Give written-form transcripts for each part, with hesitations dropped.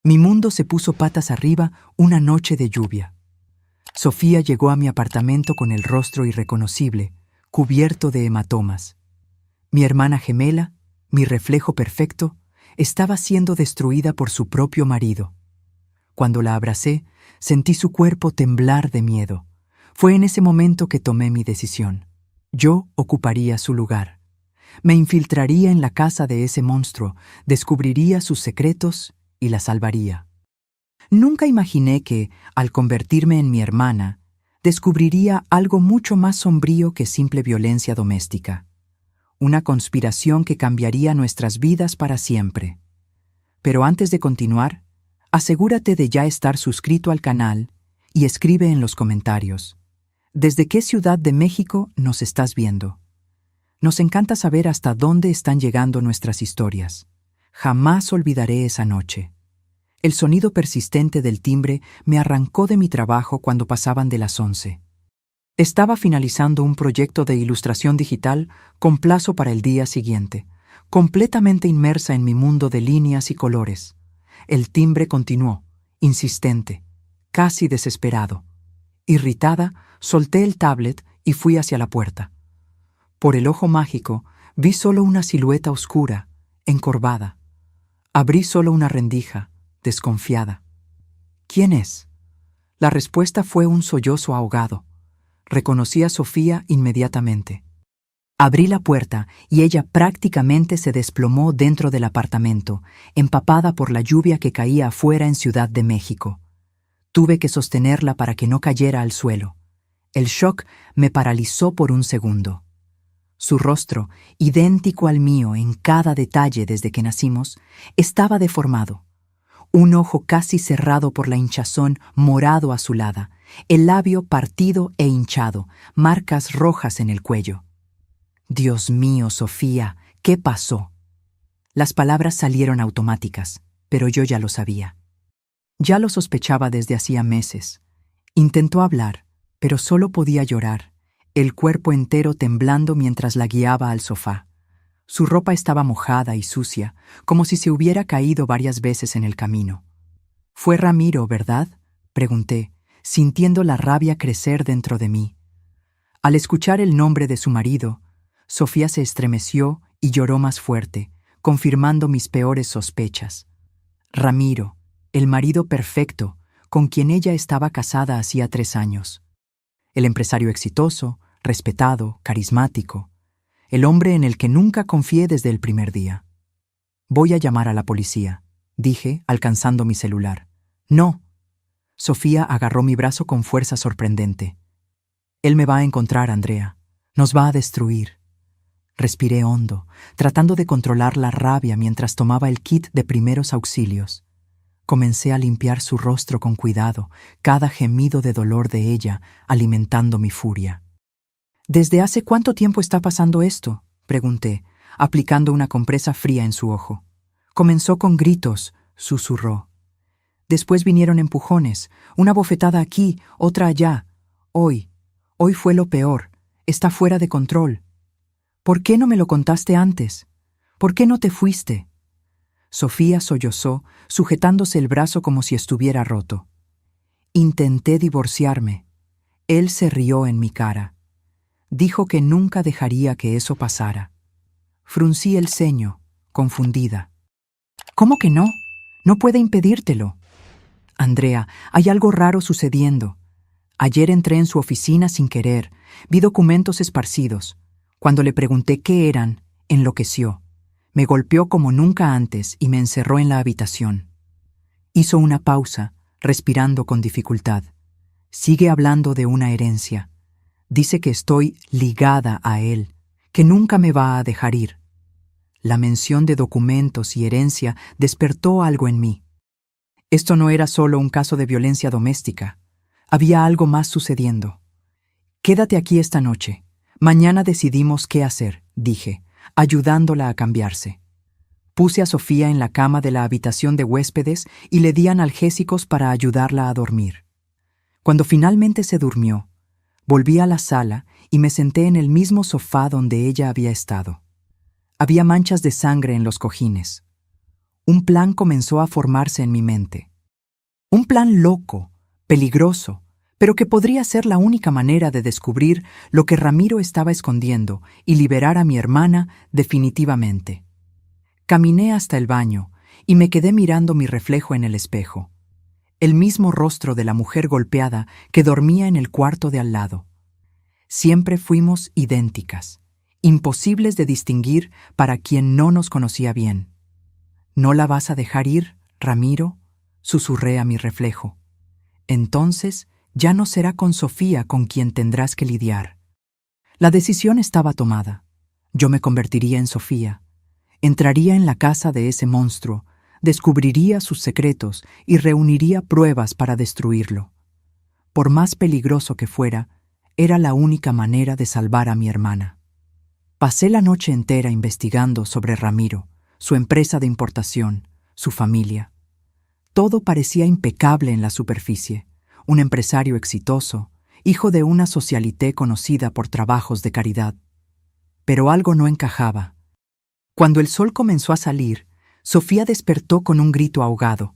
Mi mundo se puso patas arriba una noche de lluvia. Sofía llegó a mi apartamento con el rostro irreconocible, cubierto de hematomas. Mi hermana gemela, mi reflejo perfecto, estaba siendo destruida por su propio marido. Cuando la abracé, sentí su cuerpo temblar de miedo. Fue en ese momento que tomé mi decisión. Yo ocuparía su lugar. Me infiltraría en la casa de ese monstruo, descubriría sus secretos y la salvaría. Nunca imaginé que, al convertirme en mi hermana, descubriría algo mucho más sombrío que simple violencia doméstica. Una conspiración que cambiaría nuestras vidas para siempre. Pero antes de continuar, asegúrate de ya estar suscrito al canal y escribe en los comentarios: ¿desde qué ciudad de México nos estás viendo? Nos encanta saber hasta dónde están llegando nuestras historias. Jamás olvidaré esa noche. El sonido persistente del timbre me arrancó de mi trabajo cuando pasaban de las 11. Estaba finalizando un proyecto de ilustración digital con plazo para el día siguiente, completamente inmersa en mi mundo de líneas y colores. El timbre continuó, insistente, casi desesperado. Irritada, solté el tablet y fui hacia la puerta. Por el ojo mágico, vi solo una silueta oscura, encorvada. Abrí solo una rendija, desconfiada. ¿Quién es? La respuesta fue un sollozo ahogado. Reconocí a Sofía inmediatamente. Abrí la puerta y ella prácticamente se desplomó dentro del apartamento, empapada por la lluvia que caía afuera en Ciudad de México. Tuve que sostenerla para que no cayera al suelo. El shock me paralizó por un segundo. Su rostro, idéntico al mío en cada detalle desde que nacimos, estaba deformado. Un ojo casi cerrado por la hinchazón morado azulada, el labio partido e hinchado, marcas rojas en el cuello. Dios mío, Sofía, ¿qué pasó? Las palabras salieron automáticas, pero yo ya lo sabía. Ya lo sospechaba desde hacía meses. Intentó hablar, pero solo podía llorar, el cuerpo entero temblando mientras la guiaba al sofá. Su ropa estaba mojada y sucia, como si se hubiera caído varias veces en el camino. «¿Fue Ramiro, verdad?», pregunté, sintiendo la rabia crecer dentro de mí. Al escuchar el nombre de su marido, Sofía se estremeció y lloró más fuerte, confirmando mis peores sospechas. Ramiro, el marido perfecto, con quien ella estaba casada hacía 3 años. El empresario exitoso, respetado, carismático. El hombre en el que nunca confié desde el primer día. «Voy a llamar a la policía», dije, alcanzando mi celular. «No». Sofía agarró mi brazo con fuerza sorprendente. «Él me va a encontrar, Andrea. Nos va a destruir». Respiré hondo, tratando de controlar la rabia mientras tomaba el kit de primeros auxilios. Comencé a limpiar su rostro con cuidado, cada gemido de dolor de ella alimentando mi furia. «¿Desde hace cuánto tiempo está pasando esto?», pregunté, aplicando una compresa fría en su ojo. «Comenzó con gritos», susurró. «Después vinieron empujones, una bofetada aquí, otra allá. Hoy fue lo peor. Está fuera de control. ¿Por qué no me lo contaste antes? ¿Por qué no te fuiste?». Sofía sollozó, sujetándose el brazo como si estuviera roto. «Intenté divorciarme». Él se rió en mi cara. Dijo que nunca dejaría que eso pasara. Fruncí el ceño, confundida. «¿Cómo que no? No puede impedírtelo». «Andrea, hay algo raro sucediendo. Ayer entré en su oficina sin querer, vi documentos esparcidos. Cuando le pregunté qué eran, enloqueció. Me golpeó como nunca antes y me encerró en la habitación». Hizo una pausa, respirando con dificultad. Sigue hablando de una herencia. Dice que estoy ligada a él, que nunca me va a dejar ir. La mención de documentos y herencia despertó algo en mí. Esto no era solo un caso de violencia doméstica. Había algo más sucediendo. «Quédate aquí esta noche. Mañana decidimos qué hacer», dije, ayudándola a cambiarse. Puse a Sofía en la cama de la habitación de huéspedes y le di analgésicos para ayudarla a dormir. Cuando finalmente se durmió, volví a la sala y me senté en el mismo sofá donde ella había estado. Había manchas de sangre en los cojines. un plan comenzó a formarse en mi mente. Un plan loco, peligroso, pero que podría ser la única manera de descubrir lo que Ramiro estaba escondiendo y liberar a mi hermana definitivamente. Caminé hasta el baño y me quedé mirando mi reflejo en el espejo. El mismo rostro de la mujer golpeada que dormía en el cuarto de al lado. Siempre fuimos idénticas, imposibles de distinguir para quien no nos conocía bien. ¿No la vas a dejar ir, Ramiro?, susurré a mi reflejo. Entonces ya no será con Sofía con quien tendrás que lidiar. La decisión estaba tomada. Yo me convertiría en Sofía. Entraría en la casa de ese monstruo, descubriría sus secretos y reuniría pruebas para destruirlo. Por más peligroso que fuera, era la única manera de salvar a mi hermana. Pasé la noche entera investigando sobre Ramiro, su empresa de importación, su familia. Todo parecía impecable en la superficie. Un empresario exitoso, hijo de una socialité conocida por trabajos de caridad. Pero algo no encajaba. Cuando el sol comenzó a salir, Sofía despertó con un grito ahogado.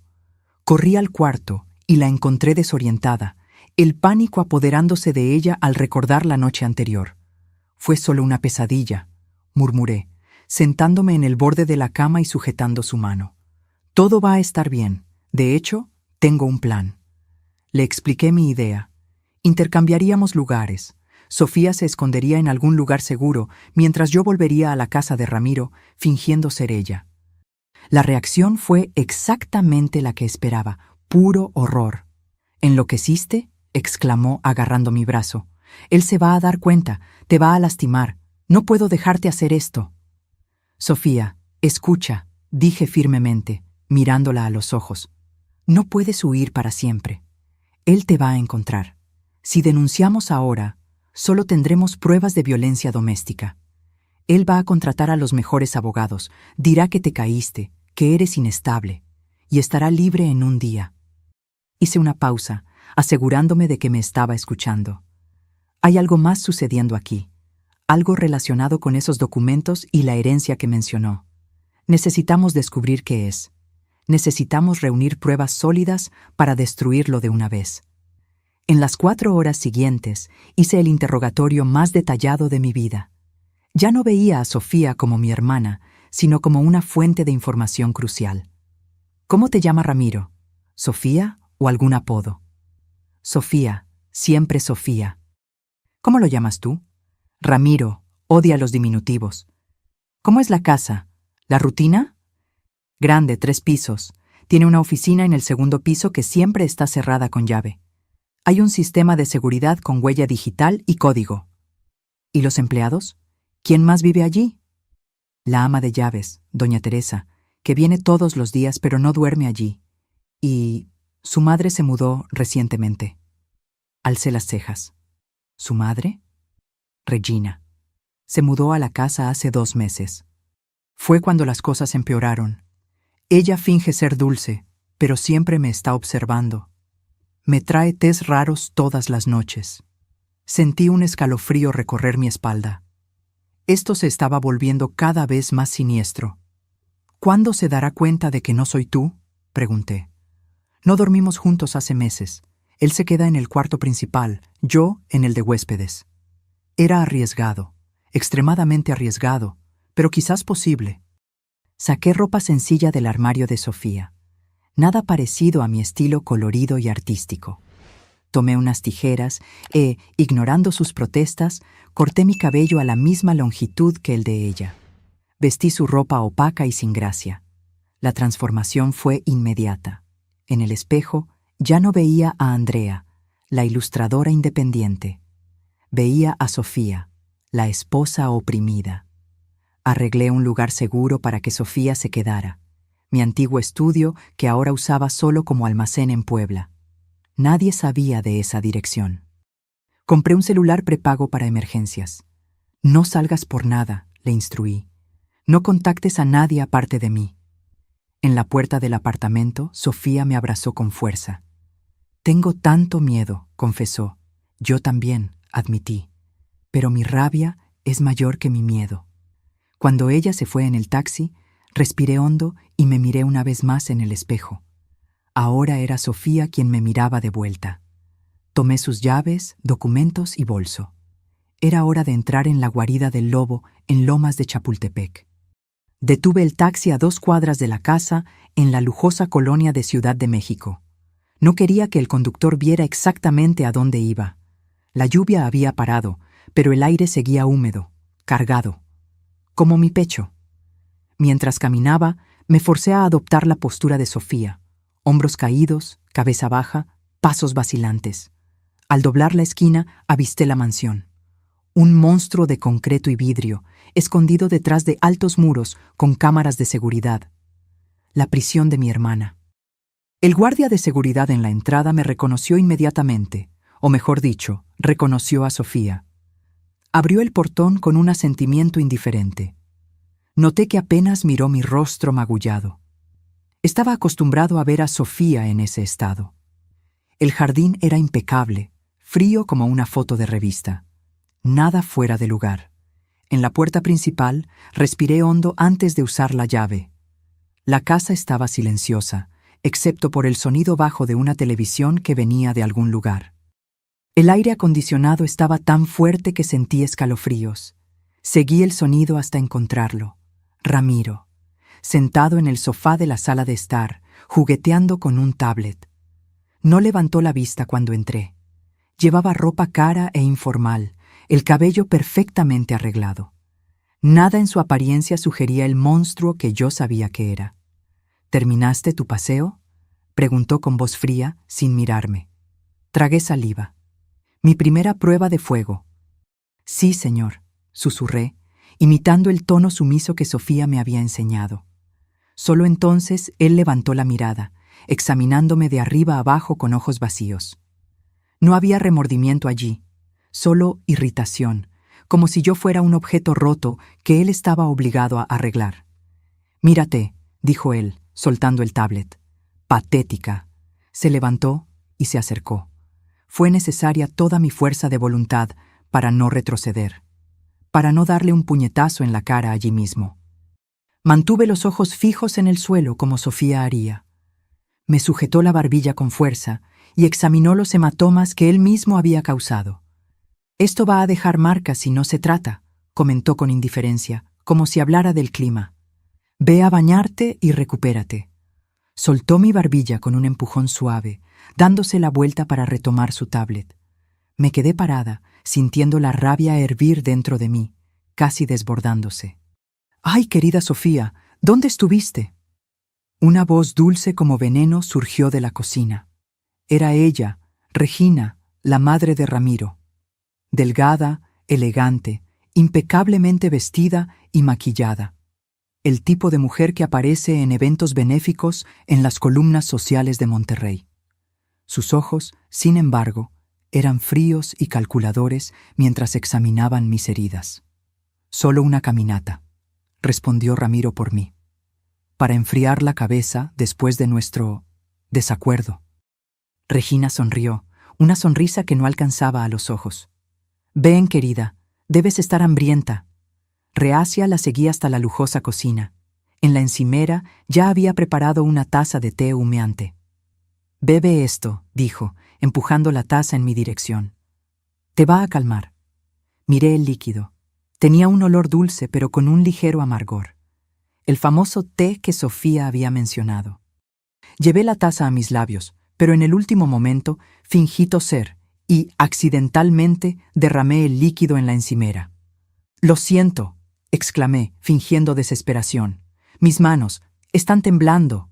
Corrí al cuarto y la encontré desorientada, el pánico apoderándose de ella al recordar la noche anterior. Fue solo una pesadilla, murmuré, sentándome en el borde de la cama y sujetando su mano. Todo va a estar bien. De hecho, tengo un plan. Le expliqué mi idea. Intercambiaríamos lugares. Sofía se escondería en algún lugar seguro, mientras yo volvería a la casa de Ramiro, fingiendo ser ella. La reacción fue exactamente la que esperaba, puro horror. ¿Enloqueciste?, exclamó agarrando mi brazo. Él se va a dar cuenta, te va a lastimar. No puedo dejarte hacer esto. Sofía, escucha, dije firmemente, mirándola a los ojos. No puedes huir para siempre. Él te va a encontrar. Si denunciamos ahora, solo tendremos pruebas de violencia doméstica. Él va a contratar a los mejores abogados, dirá que te caíste, que eres inestable, y estará libre en un día. Hice una pausa, asegurándome de que me estaba escuchando. Hay algo más sucediendo aquí, algo relacionado con esos documentos y la herencia que mencionó. Necesitamos descubrir qué es. Necesitamos reunir pruebas sólidas para destruirlo de una vez. En las 4 horas siguientes hice el interrogatorio más detallado de mi vida. Ya no veía a Sofía como mi hermana, sino como una fuente de información crucial. ¿Cómo te llama Ramiro? ¿Sofía o algún apodo? Sofía, siempre Sofía. ¿Cómo lo llamas tú? Ramiro, odia los diminutivos. ¿Cómo es la casa? ¿La rutina? Grande, 3 pisos. Tiene una oficina en el segundo piso que siempre está cerrada con llave. Hay un sistema de seguridad con huella digital y código. ¿Y los empleados? ¿Quién más vive allí? La ama de llaves, doña Teresa, que viene todos los días pero no duerme allí. Y su madre se mudó recientemente. Alcé las cejas. ¿Su madre? Regina. Se mudó a la casa hace 2 meses. Fue cuando las cosas empeoraron. Ella finge ser dulce, pero siempre me está observando. Me trae tés raros todas las noches. Sentí un escalofrío recorrer mi espalda. Esto se estaba volviendo cada vez más siniestro. ¿Cuándo se dará cuenta de que no soy tú?, pregunté. No dormimos juntos hace meses. Él se queda en el cuarto principal, yo en el de huéspedes. Era arriesgado, extremadamente arriesgado, pero quizás posible. Saqué ropa sencilla del armario de Sofía. Nada parecido a mi estilo colorido y artístico. Tomé unas tijeras e, ignorando sus protestas, corté mi cabello a la misma longitud que el de ella. Vestí su ropa opaca y sin gracia. La transformación fue inmediata. En el espejo ya no veía a Andrea, la ilustradora independiente. Veía a Sofía, la esposa oprimida. Arreglé un lugar seguro para que Sofía se quedara. Mi antiguo estudio que ahora usaba solo como almacén en Puebla. Nadie sabía de esa dirección. Compré un celular prepago para emergencias. No salgas por nada, le instruí. No contactes a nadie aparte de mí. En la puerta del apartamento, Sofía me abrazó con fuerza. Tengo tanto miedo, confesó. Yo también, admití. Pero mi rabia es mayor que mi miedo. Cuando ella se fue en el taxi, Respiré hondo y me miré una vez más en el espejo. Ahora era Sofía quien me miraba de vuelta. Tomé sus llaves, documentos y bolso. Era hora de entrar en la guarida del lobo en Lomas de Chapultepec. Detuve el taxi a 2 cuadras de la casa en la lujosa colonia de Ciudad de México. No quería que el conductor viera exactamente a dónde iba. La lluvia había parado, pero el aire seguía húmedo, cargado, como mi pecho. Mientras caminaba, me forcé a adoptar la postura de Sofía, hombros caídos, cabeza baja, pasos vacilantes. Al doblar la esquina, avisté la mansión. Un monstruo de concreto y vidrio, escondido detrás de altos muros con cámaras de seguridad. La prisión de mi hermana. El guardia de seguridad en la entrada me reconoció inmediatamente, o mejor dicho, reconoció a Sofía. Abrió el portón con un asentimiento indiferente. Noté que apenas miró mi rostro magullado. Estaba acostumbrado a ver a Sofía en ese estado. El jardín era impecable, frío como una foto de revista. Nada fuera de lugar. En la puerta principal, respiré hondo antes de usar la llave. La casa estaba silenciosa, excepto por el sonido bajo de una televisión que venía de algún lugar. El aire acondicionado estaba tan fuerte que sentí escalofríos. Seguí el sonido hasta encontrarlo. Ramiro, sentado en el sofá de la sala de estar, jugueteando con un tablet. No levantó la vista cuando entré. Llevaba ropa cara e informal, el cabello perfectamente arreglado. Nada en su apariencia sugería el monstruo que yo sabía que era. ¿Terminaste tu paseo?, preguntó con voz fría, sin mirarme. Tragué saliva. Mi primera prueba de fuego. Sí, señor, susurré, imitando el tono sumiso que Sofía me había enseñado. Solo entonces él levantó la mirada, examinándome de arriba a abajo con ojos vacíos. No había remordimiento allí, solo irritación, como si yo fuera un objeto roto que él estaba obligado a arreglar. «Mírate», dijo él, soltando el tablet. «Patética». Se levantó y se acercó. Fue necesaria toda mi fuerza de voluntad para no retroceder, para no darle un puñetazo en la cara allí mismo. Mantuve los ojos fijos en el suelo como Sofía haría. Me sujetó la barbilla con fuerza y examinó los hematomas que él mismo había causado. «Esto va a dejar marcas si no se trata», comentó con indiferencia, como si hablara del clima. «Ve a bañarte y recupérate». Soltó mi barbilla con un empujón suave, dándose la vuelta para retomar su tablet. Me quedé parada, sintiendo la rabia hervir dentro de mí, casi desbordándose. «Ay, querida Sofía, ¿dónde estuviste?». Una voz dulce como veneno surgió de la cocina. Era ella, Regina, la madre de Ramiro. Delgada, elegante, impecablemente vestida y maquillada. El tipo de mujer que aparece en eventos benéficos en las columnas sociales de Monterrey. Sus ojos, sin embargo, eran fríos y calculadores mientras examinaban mis heridas. «Solo una caminata», respondió Ramiro por mí, «para enfriar la cabeza después de nuestro desacuerdo». Regina sonrió, una sonrisa que no alcanzaba a los ojos. «Ven, querida, debes estar hambrienta». Reacia la seguí hasta la lujosa cocina. En la encimera ya había preparado una taza de té humeante. «Bebe esto», dijo, empujando la taza en mi dirección. «Te va a calmar». Miré el líquido. Tenía un olor dulce, pero con un ligero amargor. El famoso té que Sofía había mencionado. Llevé la taza a mis labios, pero en el último momento fingí toser y, accidentalmente, derramé el líquido en la encimera. «Lo siento», exclamé, fingiendo desesperación. «Mis manos están temblando».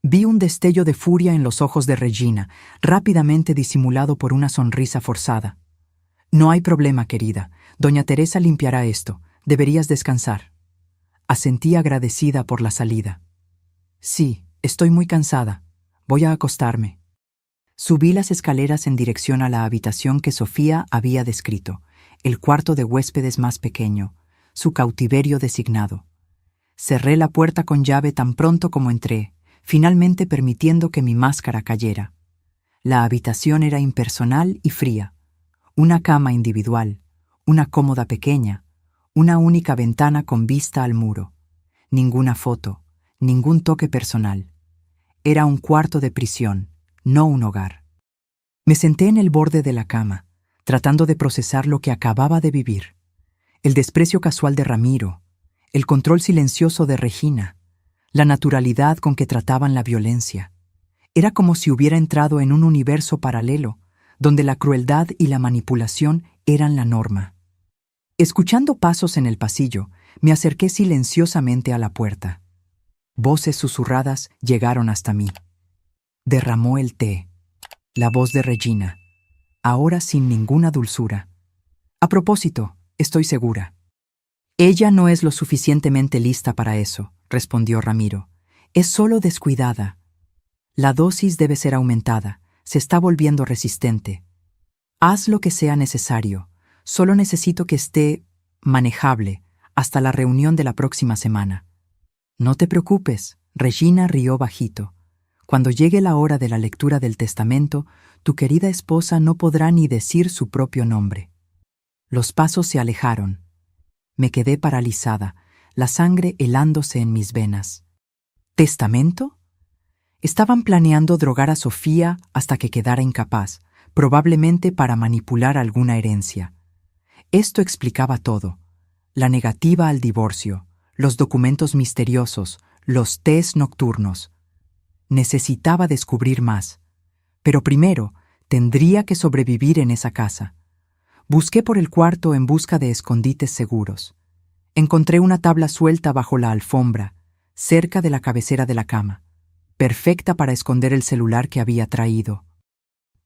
Vi un destello de furia en los ojos de Regina, rápidamente disimulado por una sonrisa forzada. «No hay problema, querida. Doña Teresa limpiará esto. Deberías descansar». Asentí agradecida por la salida. «Sí, estoy muy cansada. Voy a acostarme». Subí las escaleras en dirección a la habitación que Sofía había descrito, el cuarto de huéspedes más pequeño, su cautiverio designado. Cerré la puerta con llave tan pronto como entré, finalmente permitiendo que mi máscara cayera. La habitación era impersonal y fría. Una cama individual, una cómoda pequeña, una única ventana con vista al muro. Ninguna foto, ningún toque personal. Era un cuarto de prisión, no un hogar. Me senté en el borde de la cama, tratando de procesar lo que acababa de vivir. El desprecio casual de Ramiro, el control silencioso de Regina, la naturalidad con que trataban la violencia. Era como si hubiera entrado en un universo paralelo, donde la crueldad y la manipulación eran la norma. Escuchando pasos en el pasillo, me acerqué silenciosamente a la puerta. Voces susurradas llegaron hasta mí. Derramó el té. La voz de Regina, ahora sin ninguna dulzura. A propósito, estoy segura. Ella no es lo suficientemente lista para eso, respondió Ramiro. Es solo descuidada. La dosis debe ser aumentada. Se está volviendo resistente. Haz lo que sea necesario. Solo necesito que esté manejable hasta la reunión de la próxima semana. No te preocupes, Regina rió bajito. Cuando llegue la hora de la lectura del testamento, tu querida esposa no podrá ni decir su propio nombre. Los pasos se alejaron. Me quedé paralizada, la sangre helándose en mis venas. ¿Testamento? Estaban planeando drogar a Sofía hasta que quedara incapaz, probablemente para manipular alguna herencia. Esto explicaba todo. La negativa al divorcio, los documentos misteriosos, los tés nocturnos. Necesitaba descubrir más. Pero primero, tendría que sobrevivir en esa casa. Busqué por el cuarto en busca de escondites seguros. Encontré una tabla suelta bajo la alfombra, cerca de la cabecera de la cama, perfecta para esconder el celular que había traído.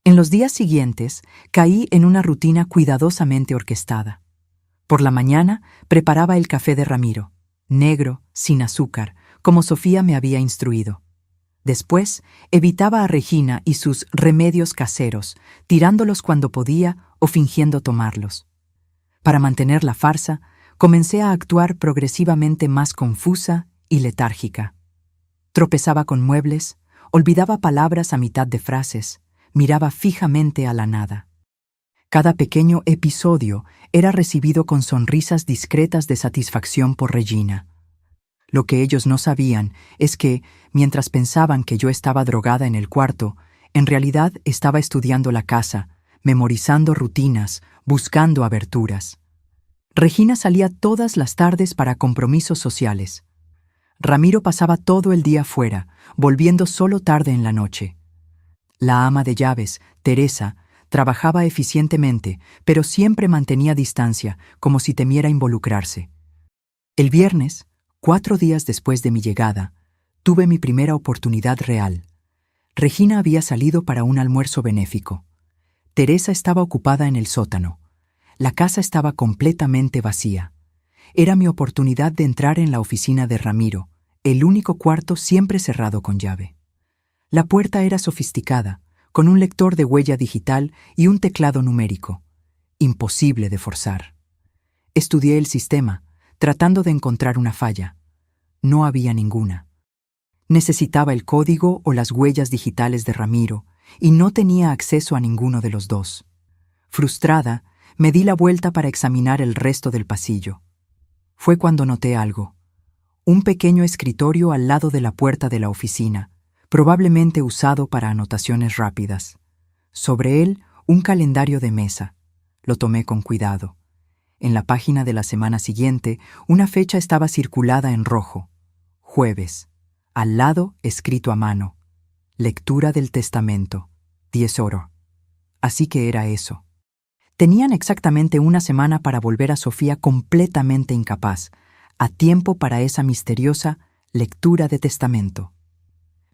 En los días siguientes, caí en una rutina cuidadosamente orquestada. Por la mañana, preparaba el café de Ramiro, negro, sin azúcar, como Sofía me había instruido. Después, evitaba a Regina y sus remedios caseros, tirándolos cuando podía o fingiendo tomarlos. Para mantener la farsa, comencé a actuar progresivamente más confusa y letárgica. Tropezaba con muebles, olvidaba palabras a mitad de frases, miraba fijamente a la nada. Cada pequeño episodio era recibido con sonrisas discretas de satisfacción por Regina. Lo que ellos no sabían es que, mientras pensaban que yo estaba drogada en el cuarto, en realidad estaba estudiando la casa, memorizando rutinas, buscando aberturas. Regina salía todas las tardes para compromisos sociales. Ramiro pasaba todo el día fuera, volviendo solo tarde en la noche. La ama de llaves, Teresa, trabajaba eficientemente, pero siempre mantenía distancia, como si temiera involucrarse. El viernes, 4 días después de mi llegada, tuve mi primera oportunidad real. Regina había salido para un almuerzo benéfico. Teresa estaba ocupada en el sótano. La casa estaba completamente vacía. Era mi oportunidad de entrar en la oficina de Ramiro, el único cuarto siempre cerrado con llave. La puerta era sofisticada, con un lector de huella digital y un teclado numérico. Imposible de forzar. Estudié el sistema, tratando de encontrar una falla. No había ninguna. Necesitaba el código o las huellas digitales de Ramiro, y no tenía acceso a ninguno de los dos. Frustrada, me di la vuelta para examinar el resto del pasillo. Fue cuando noté algo. Un pequeño escritorio al lado de la puerta de la oficina, probablemente usado para anotaciones rápidas. Sobre él, un calendario de mesa. Lo tomé con cuidado. En la página de la semana siguiente, una fecha estaba circulada en rojo. Jueves. Al lado, escrito a mano. Lectura del testamento. 10 oro. Así que era eso. Tenían exactamente una semana para volver a Sofía completamente incapaz, a tiempo para esa misteriosa lectura de testamento.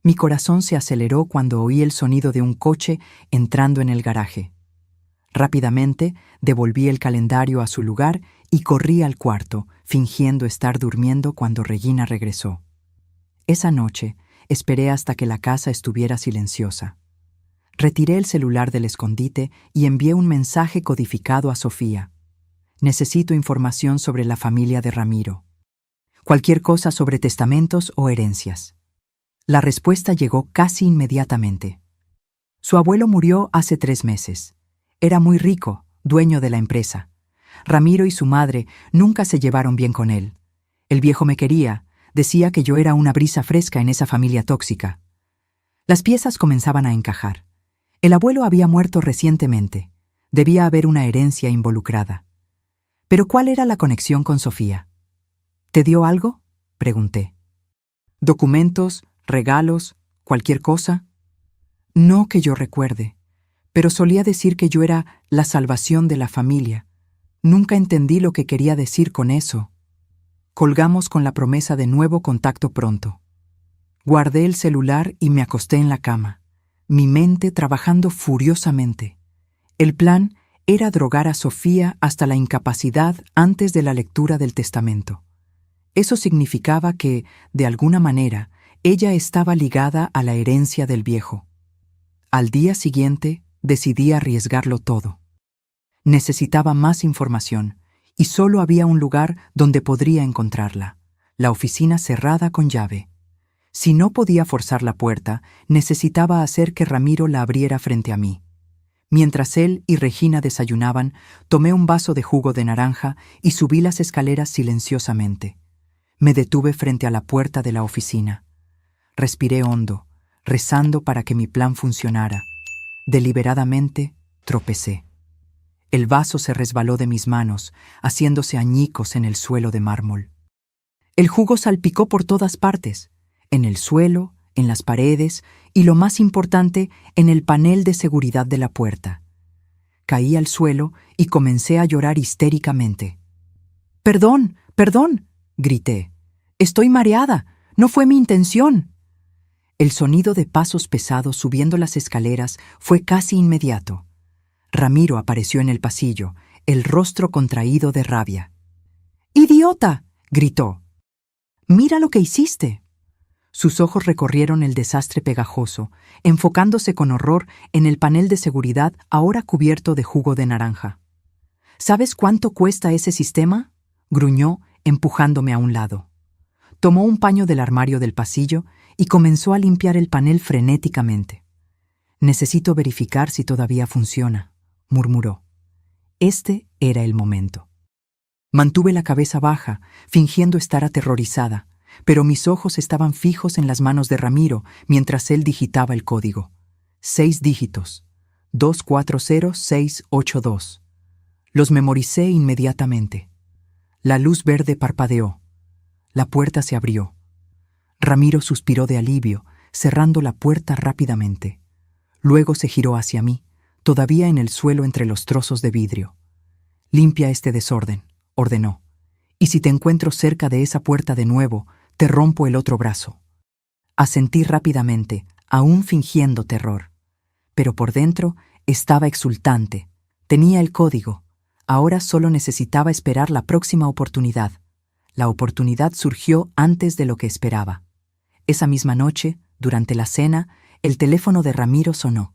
Mi corazón se aceleró cuando oí el sonido de un coche entrando en el garaje. Rápidamente devolví el calendario a su lugar y corrí al cuarto, fingiendo estar durmiendo cuando Regina regresó. Esa noche esperé hasta que la casa estuviera silenciosa. Retiré el celular del escondite y envié un mensaje codificado a Sofía. Necesito información sobre la familia de Ramiro. Cualquier cosa sobre testamentos o herencias. La respuesta llegó casi inmediatamente. Su abuelo murió hace 3 meses. Era muy rico, dueño de la empresa. Ramiro y su madre nunca se llevaron bien con él. El viejo me quería, Decía que yo era una brisa fresca en esa familia tóxica. Las piezas comenzaban a encajar. El abuelo había muerto recientemente. Debía haber una herencia involucrada. Pero ¿cuál era la conexión con Sofía? ¿Te dio algo?, pregunté. ¿Documentos, regalos, cualquier cosa? No que yo recuerde, pero solía decir que yo era la salvación de la familia. Nunca entendí lo que quería decir con eso. Colgamos con la promesa de nuevo contacto pronto. Guardé el celular y me acosté en la cama, mi mente trabajando furiosamente. El plan era drogar a Sofía hasta la incapacidad antes de la lectura del testamento. Eso significaba que, de alguna manera, ella estaba ligada a la herencia del viejo. Al día siguiente, decidí arriesgarlo todo. Necesitaba más información, y solo había un lugar donde podría encontrarla: la oficina cerrada con llave. Si no podía forzar la puerta, necesitaba hacer que Ramiro la abriera frente a mí. Mientras él y Regina desayunaban, tomé un vaso de jugo de naranja y subí las escaleras silenciosamente. Me detuve frente a la puerta de la oficina. Respiré hondo, rezando para que mi plan funcionara. Deliberadamente, tropecé. El vaso se resbaló de mis manos, haciéndose añicos en el suelo de mármol. El jugo salpicó por todas partes, en el suelo, en las paredes y, lo más importante, en el panel de seguridad de la puerta. Caí al suelo y comencé a llorar histéricamente. «¡Perdón! ¡Perdón!», grité. «Estoy mareada. No fue mi intención». El sonido de pasos pesados subiendo las escaleras fue casi inmediato. Ramiro apareció en el pasillo, el rostro contraído de rabia. «¡Idiota!», gritó. «¡Mira lo que hiciste!». Sus ojos recorrieron el desastre pegajoso, enfocándose con horror en el panel de seguridad ahora cubierto de jugo de naranja. «¿Sabes cuánto cuesta ese sistema?», gruñó, empujándome a un lado. Tomó un paño del armario del pasillo y comenzó a limpiar el panel frenéticamente. «Necesito verificar si todavía funciona», murmuró. Este era el momento. Mantuve la cabeza baja, fingiendo estar aterrorizada, pero mis ojos estaban fijos en las manos de Ramiro mientras él digitaba el código. 6 dígitos. 240682. Los memoricé inmediatamente. La luz verde parpadeó. La puerta se abrió. Ramiro suspiró de alivio, cerrando la puerta rápidamente. Luego se giró hacia mí, todavía en el suelo entre los trozos de vidrio. «Limpia este desorden», ordenó. «Y si te encuentro cerca de esa puerta de nuevo, te rompo el otro brazo». Asentí rápidamente, aún fingiendo terror. Pero por dentro estaba exultante. Tenía el código. Ahora solo necesitaba esperar la próxima oportunidad. La oportunidad surgió antes de lo que esperaba. Esa misma noche, durante la cena, el teléfono de Ramiro sonó.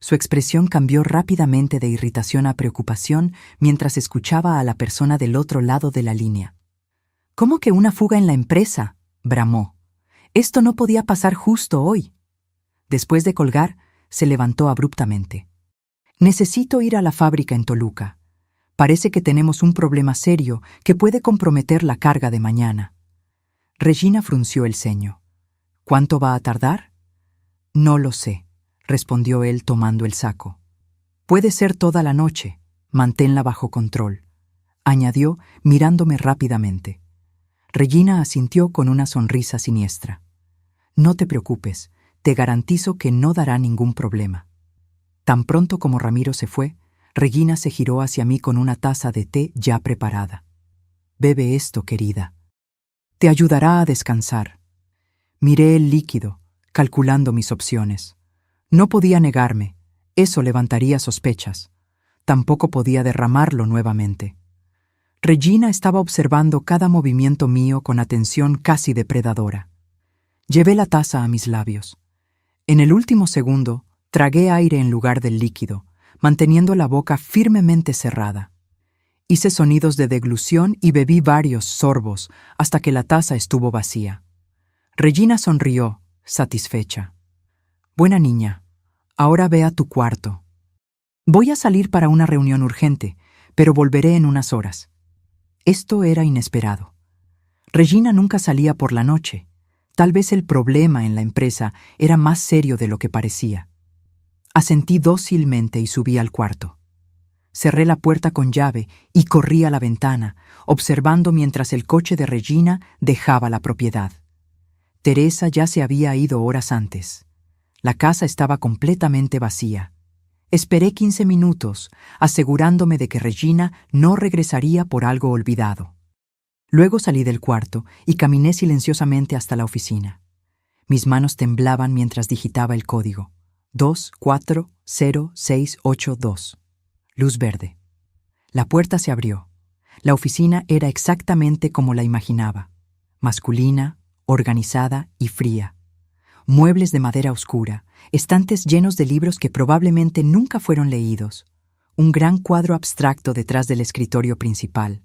Su expresión cambió rápidamente de irritación a preocupación mientras escuchaba a la persona del otro lado de la línea. «¿Cómo que una fuga en la empresa?», bramó. «Esto no podía pasar justo hoy». Después de colgar, se levantó abruptamente. «Necesito ir a la fábrica en Toluca. Parece que tenemos un problema serio que puede comprometer la carga de mañana». Regina frunció el ceño. «¿Cuánto va a tardar?». «No lo sé», respondió él tomando el saco. «Puede ser toda la noche. Manténla bajo control», añadió mirándome rápidamente. Regina asintió con una sonrisa siniestra. «No te preocupes, te garantizo que no dará ningún problema». Tan pronto como Ramiro se fue, Regina se giró hacia mí con una taza de té ya preparada. «Bebe esto, querida. Te ayudará a descansar». Miré el líquido, calculando mis opciones. No podía negarme, eso levantaría sospechas. Tampoco podía derramarlo nuevamente. Regina estaba observando cada movimiento mío con atención casi depredadora. Llevé la taza a mis labios. En el último segundo, tragué aire en lugar del líquido, manteniendo la boca firmemente cerrada. Hice sonidos de deglución y bebí varios sorbos hasta que la taza estuvo vacía. Regina sonrió, satisfecha. «Buena niña, ahora ve a tu cuarto. Voy a salir para una reunión urgente, pero volveré en unas horas». Esto era inesperado. Regina nunca salía por la noche. Tal vez el problema en la empresa era más serio de lo que parecía. Asentí dócilmente y subí al cuarto. Cerré la puerta con llave y corrí a la ventana, observando mientras el coche de Regina dejaba la propiedad. Teresa ya se había ido horas antes. La casa estaba completamente vacía. Esperé 15 minutos, asegurándome de que Regina no regresaría por algo olvidado. Luego salí del cuarto y caminé silenciosamente hasta la oficina. Mis manos temblaban mientras digitaba el código. 240682. Luz verde. La puerta se abrió. La oficina era exactamente como la imaginaba. Masculina, organizada y fría. Muebles de madera oscura, estantes llenos de libros que probablemente nunca fueron leídos. Un gran cuadro abstracto detrás del escritorio principal.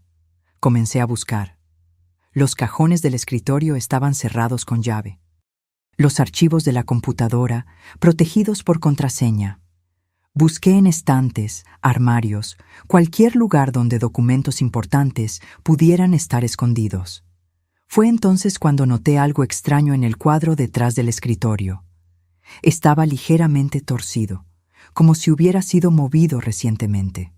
Comencé a buscar. Los cajones del escritorio estaban cerrados con llave. Los archivos de la computadora, protegidos por contraseña. Busqué en estantes, armarios, cualquier lugar donde documentos importantes pudieran estar escondidos. Fue entonces cuando noté algo extraño en el cuadro detrás del escritorio. Estaba ligeramente torcido, como si hubiera sido movido recientemente.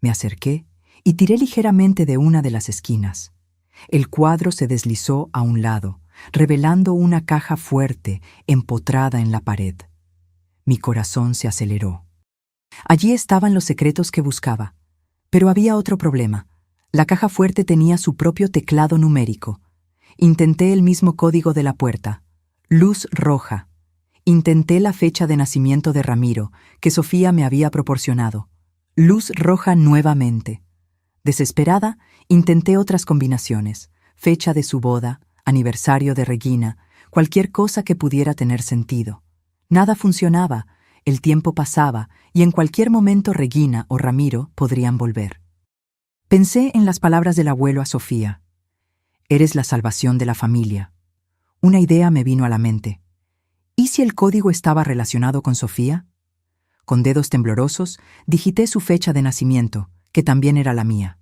Me acerqué y tiré ligeramente de una de las esquinas. El cuadro se deslizó a un lado, revelando una caja fuerte empotrada en la pared. Mi corazón se aceleró. Allí estaban los secretos que buscaba. Pero había otro problema. La caja fuerte tenía su propio teclado numérico. Intenté el mismo código de la puerta. Luz roja. Intenté la fecha de nacimiento de Ramiro, que Sofía me había proporcionado. Luz roja nuevamente. Desesperada, intenté otras combinaciones. Fecha de su boda, aniversario de Regina, cualquier cosa que pudiera tener sentido. Nada funcionaba. El tiempo pasaba y en cualquier momento Regina o Ramiro podrían volver. Pensé en las palabras del abuelo a Sofía. Eres la salvación de la familia. Una idea me vino a la mente. ¿Y si el código estaba relacionado con Sofía? Con dedos temblorosos, digité su fecha de nacimiento, que también era la mía.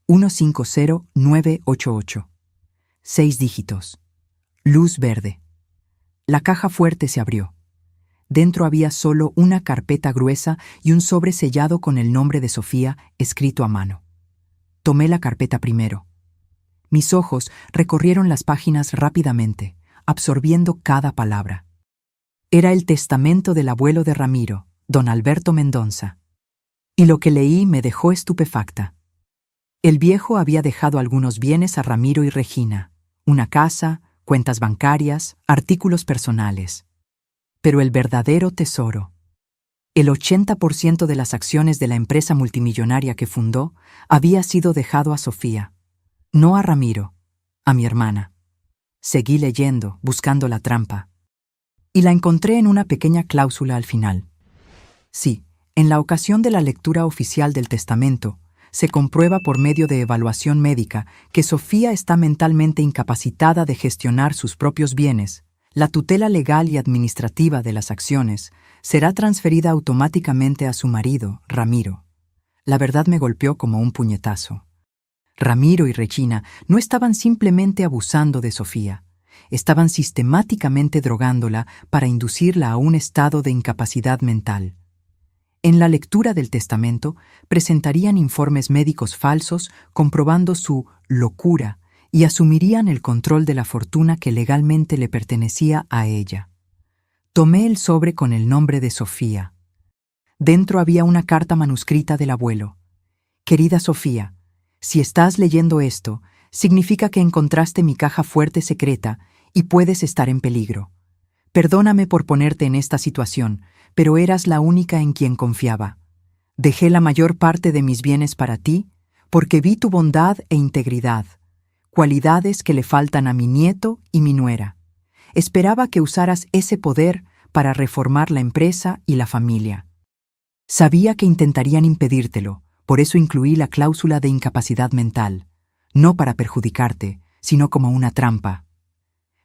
150988. 6 dígitos. Luz verde. La caja fuerte se abrió. Dentro había solo una carpeta gruesa y un sobre sellado con el nombre de Sofía escrito a mano. Tomé la carpeta primero. Mis ojos recorrieron las páginas rápidamente, absorbiendo cada palabra. Era el testamento del abuelo de Ramiro, don Alberto Mendonça. Y lo que leí me dejó estupefacta. El viejo había dejado algunos bienes a Ramiro y Regina, una casa, cuentas bancarias, artículos personales. Pero el verdadero tesoro, el 80% de las acciones de la empresa multimillonaria que fundó, había sido dejado a Sofía, no a Ramiro, a mi hermana. Seguí leyendo, buscando la trampa. Y la encontré en una pequeña cláusula al final. Sí, en la ocasión de la lectura oficial del testamento, se comprueba por medio de evaluación médica que Sofía está mentalmente incapacitada de gestionar sus propios bienes. La tutela legal y administrativa de las acciones será transferida automáticamente a su marido, Ramiro. La verdad me golpeó como un puñetazo. Ramiro y Regina no estaban simplemente abusando de Sofía, estaban sistemáticamente drogándola para inducirla a un estado de incapacidad mental. En la lectura del testamento presentarían informes médicos falsos comprobando su locura y asumirían el control de la fortuna que legalmente le pertenecía a ella. Tomé el sobre con el nombre de Sofía. Dentro había una carta manuscrita del abuelo. Querida Sofía, si estás leyendo esto, significa que encontraste mi caja fuerte secreta y puedes estar en peligro. Perdóname por ponerte en esta situación, pero eras la única en quien confiaba. Dejé la mayor parte de mis bienes para ti porque vi tu bondad e integridad, cualidades que le faltan a mi nieto y mi nuera. Esperaba que usaras ese poder para reformar la empresa y la familia. Sabía que intentarían impedírtelo, por eso incluí la cláusula de incapacidad mental, no para perjudicarte, sino como una trampa.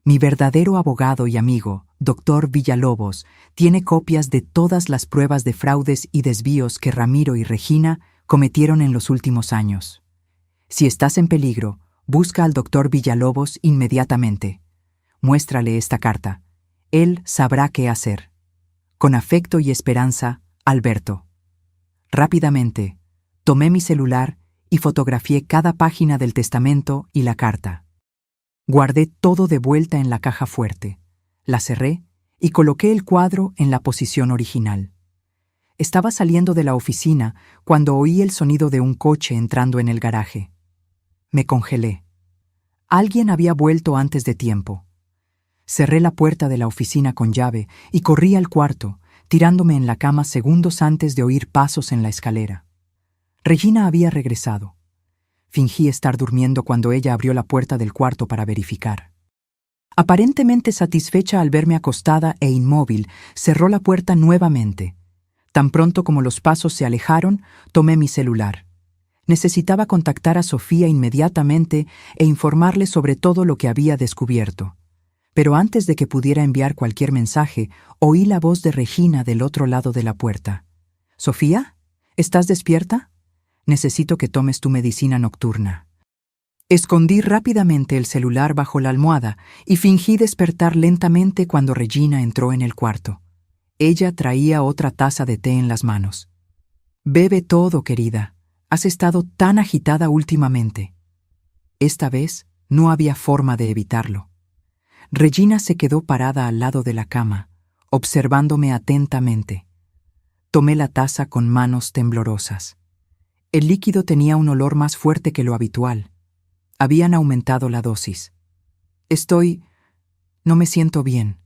Mi verdadero abogado y amigo, Dr. Villalobos, tiene copias de todas las pruebas de fraudes y desvíos que Ramiro y Regina cometieron en los últimos años. Si estás en peligro, Busca al doctor Villalobos inmediatamente. Muéstrale esta carta. Él sabrá qué hacer. Con afecto y esperanza, Alberto. Rápidamente, tomé mi celular y fotografié cada página del testamento y la carta. Guardé todo de vuelta en la caja fuerte, la cerré y coloqué el cuadro en la posición original. Estaba saliendo de la oficina cuando oí el sonido de un coche entrando en el garaje. Me congelé. Alguien había vuelto antes de tiempo. Cerré la puerta de la oficina con llave y corrí al cuarto, tirándome en la cama segundos antes de oír pasos en la escalera. Regina había regresado. Fingí estar durmiendo cuando ella abrió la puerta del cuarto para verificar. Aparentemente satisfecha al verme acostada e inmóvil, cerró la puerta nuevamente. Tan pronto como los pasos se alejaron, tomé mi celular. Necesitaba contactar a Sofía inmediatamente e informarle sobre todo lo que había descubierto. Pero antes de que pudiera enviar cualquier mensaje, oí la voz de Regina del otro lado de la puerta. «¿Sofía? ¿Estás despierta? Necesito que tomes tu medicina nocturna». Escondí rápidamente el celular bajo la almohada y fingí despertar lentamente cuando Regina entró en el cuarto. Ella traía otra taza de té en las manos. «Bebe todo, querida. Has estado tan agitada últimamente». Esta vez no había forma de evitarlo. Regina se quedó parada al lado de la cama, observándome atentamente. Tomé la taza con manos temblorosas. El líquido tenía un olor más fuerte que lo habitual. Habían aumentado la dosis. No me siento bien»,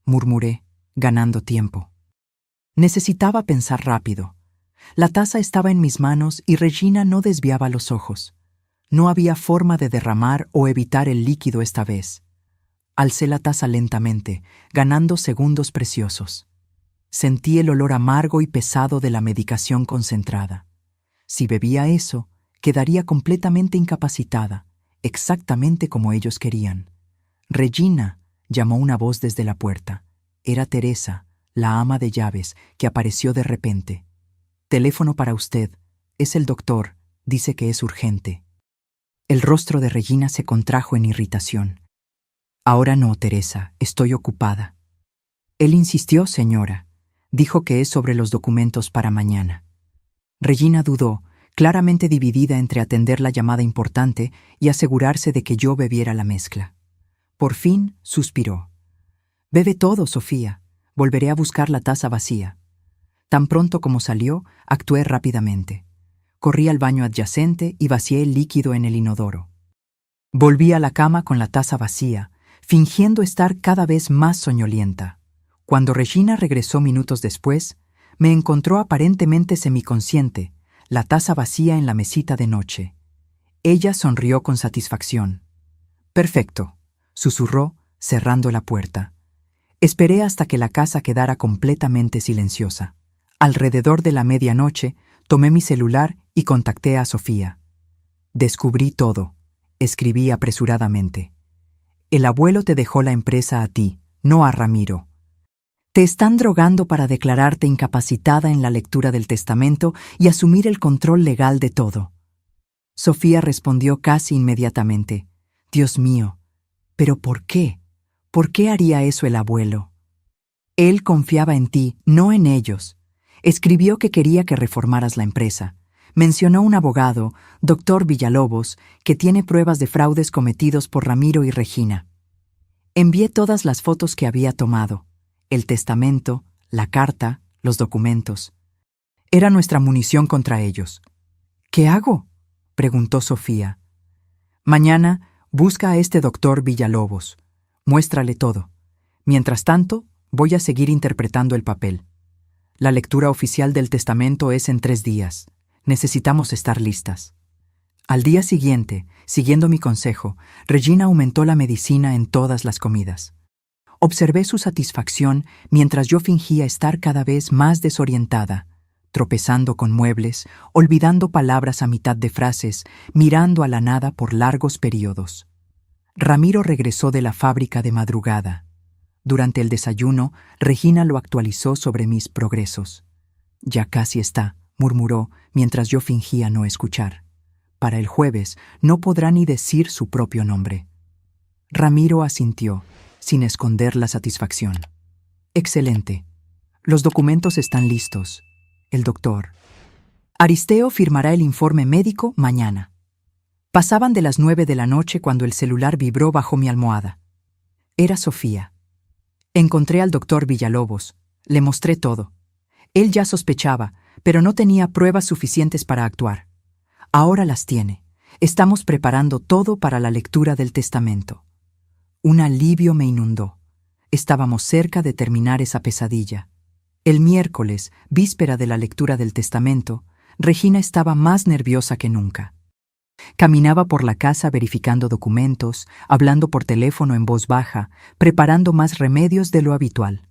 murmuré, ganando tiempo. Necesitaba pensar rápido. La taza estaba en mis manos y Regina no desviaba los ojos. No había forma de derramar o evitar el líquido esta vez. Alcé la taza lentamente, ganando segundos preciosos. Sentí el olor amargo y pesado de la medicación concentrada. Si bebía eso, quedaría completamente incapacitada, exactamente como ellos querían. «Regina», llamó una voz desde la puerta. Era Teresa, la ama de llaves, que apareció de repente. «Teléfono para usted. Es el doctor. Dice que es urgente». El rostro de Regina se contrajo en irritación. «Ahora no, Teresa. Estoy ocupada». «Él insistió, señora. Dijo que es sobre los documentos para mañana». Regina dudó, claramente dividida entre atender la llamada importante y asegurarse de que yo bebiera la mezcla. Por fin suspiró. «Bebe todo, Sofía. Volveré a buscar la taza vacía». Tan pronto como salió, actué rápidamente. Corrí al baño adyacente y vacié el líquido en el inodoro. Volví a la cama con la taza vacía, fingiendo estar cada vez más soñolienta. Cuando Regina regresó minutos después, me encontró aparentemente semiconsciente, la taza vacía en la mesita de noche. Ella sonrió con satisfacción. «Perfecto», susurró, cerrando la puerta. Esperé hasta que la casa quedara completamente silenciosa. Alrededor de la medianoche, tomé mi celular y contacté a Sofía. «Descubrí todo», escribí apresuradamente. «El abuelo te dejó la empresa a ti, no a Ramiro. Te están drogando para declararte incapacitada en la lectura del testamento y asumir el control legal de todo». Sofía respondió casi inmediatamente. «Dios mío, ¿pero por qué? ¿Por qué haría eso el abuelo? Él confiaba en ti, no en ellos. Escribió que quería que reformaras la empresa. Mencionó un abogado, doctor Villalobos, que tiene pruebas de fraudes cometidos por Ramiro y Regina. Envié todas las fotos que había tomado, el testamento, la carta, los documentos. Era nuestra munición contra ellos». «¿Qué hago?», preguntó Sofía. «Mañana busca a este doctor Villalobos. Muéstrale todo. Mientras tanto, voy a seguir interpretando el papel. La lectura oficial del testamento es en 3 días. Necesitamos estar listas». Al día siguiente, siguiendo mi consejo, Regina aumentó la medicina en todas las comidas. Observé su satisfacción mientras yo fingía estar cada vez más desorientada, tropezando con muebles, olvidando palabras a mitad de frases, mirando a la nada por largos periodos. Ramiro regresó de la fábrica de madrugada. Durante el desayuno, Regina lo actualizó sobre mis progresos. «Ya casi está», murmuró mientras yo fingía no escuchar. para el jueves, no podrá ni decir su propio nombre. Ramiro asintió, sin esconder la satisfacción. Excelente. Los documentos están listos. El doctor Aristeo firmará el informe médico mañana. Pasaban de las 9 de la noche cuando el celular vibró bajo mi almohada. Era Sofía. Encontré al doctor Villalobos. Le mostré todo. Él ya sospechaba, pero no tenía pruebas suficientes para actuar. Ahora las tiene. Estamos preparando todo para la lectura del testamento. Un alivio me inundó. Estábamos cerca de terminar esa pesadilla. El miércoles, víspera de la lectura del testamento, Regina estaba más nerviosa que nunca. Caminaba por la casa verificando documentos, hablando por teléfono en voz baja, preparando más remedios de lo habitual.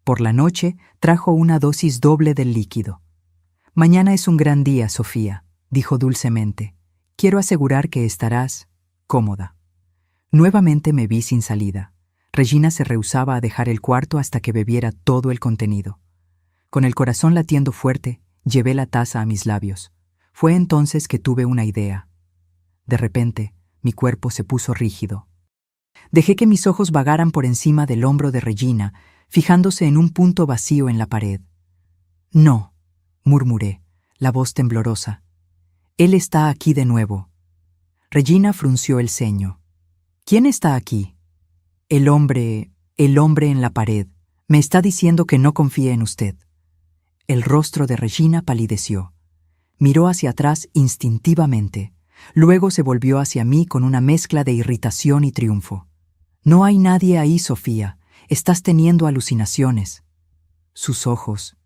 Por la noche trajo una dosis doble del líquido. «Mañana es un gran día, Sofía», dijo dulcemente. «Quiero asegurar que estarás cómoda». Nuevamente me vi sin salida. Regina se rehusaba a dejar el cuarto hasta que bebiera todo el contenido. Con el corazón latiendo fuerte, llevé la taza a mis labios. Fue entonces que tuve una idea. De repente, mi cuerpo se puso rígido. Dejé que mis ojos vagaran por encima del hombro de Regina, fijándose en un punto vacío en la pared. «No», murmuré, la voz temblorosa. «Él está aquí de nuevo». Regina frunció el ceño. «¿Quién está aquí?» El hombre en la pared. Me está diciendo que no confíe en usted». El rostro de Regina palideció. Miró hacia atrás instintivamente. Luego se volvió hacia mí con una mezcla de irritación y triunfo. «No hay nadie ahí, Sofía. Estás teniendo alucinaciones». Sus ojos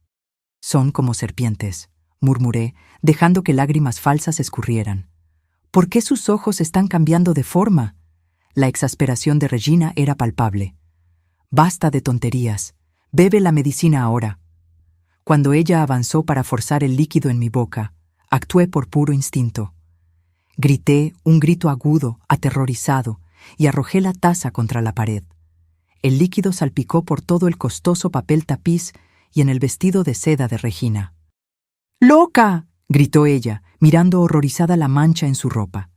son como serpientes, murmuré, dejando que lágrimas falsas escurrieran. ¿Por qué sus ojos están cambiando de forma? La exasperación de Regina era palpable. «Basta de tonterías. Bebe la medicina ahora». Cuando ella avanzó para forzar el líquido en mi boca, actué por puro instinto. Grité un grito agudo, aterrorizado, y arrojé la taza contra la pared. El líquido salpicó por todo el costoso papel tapiz y en el vestido de seda de Regina. «¡Loca!», gritó ella, mirando horrorizada la mancha en su ropa.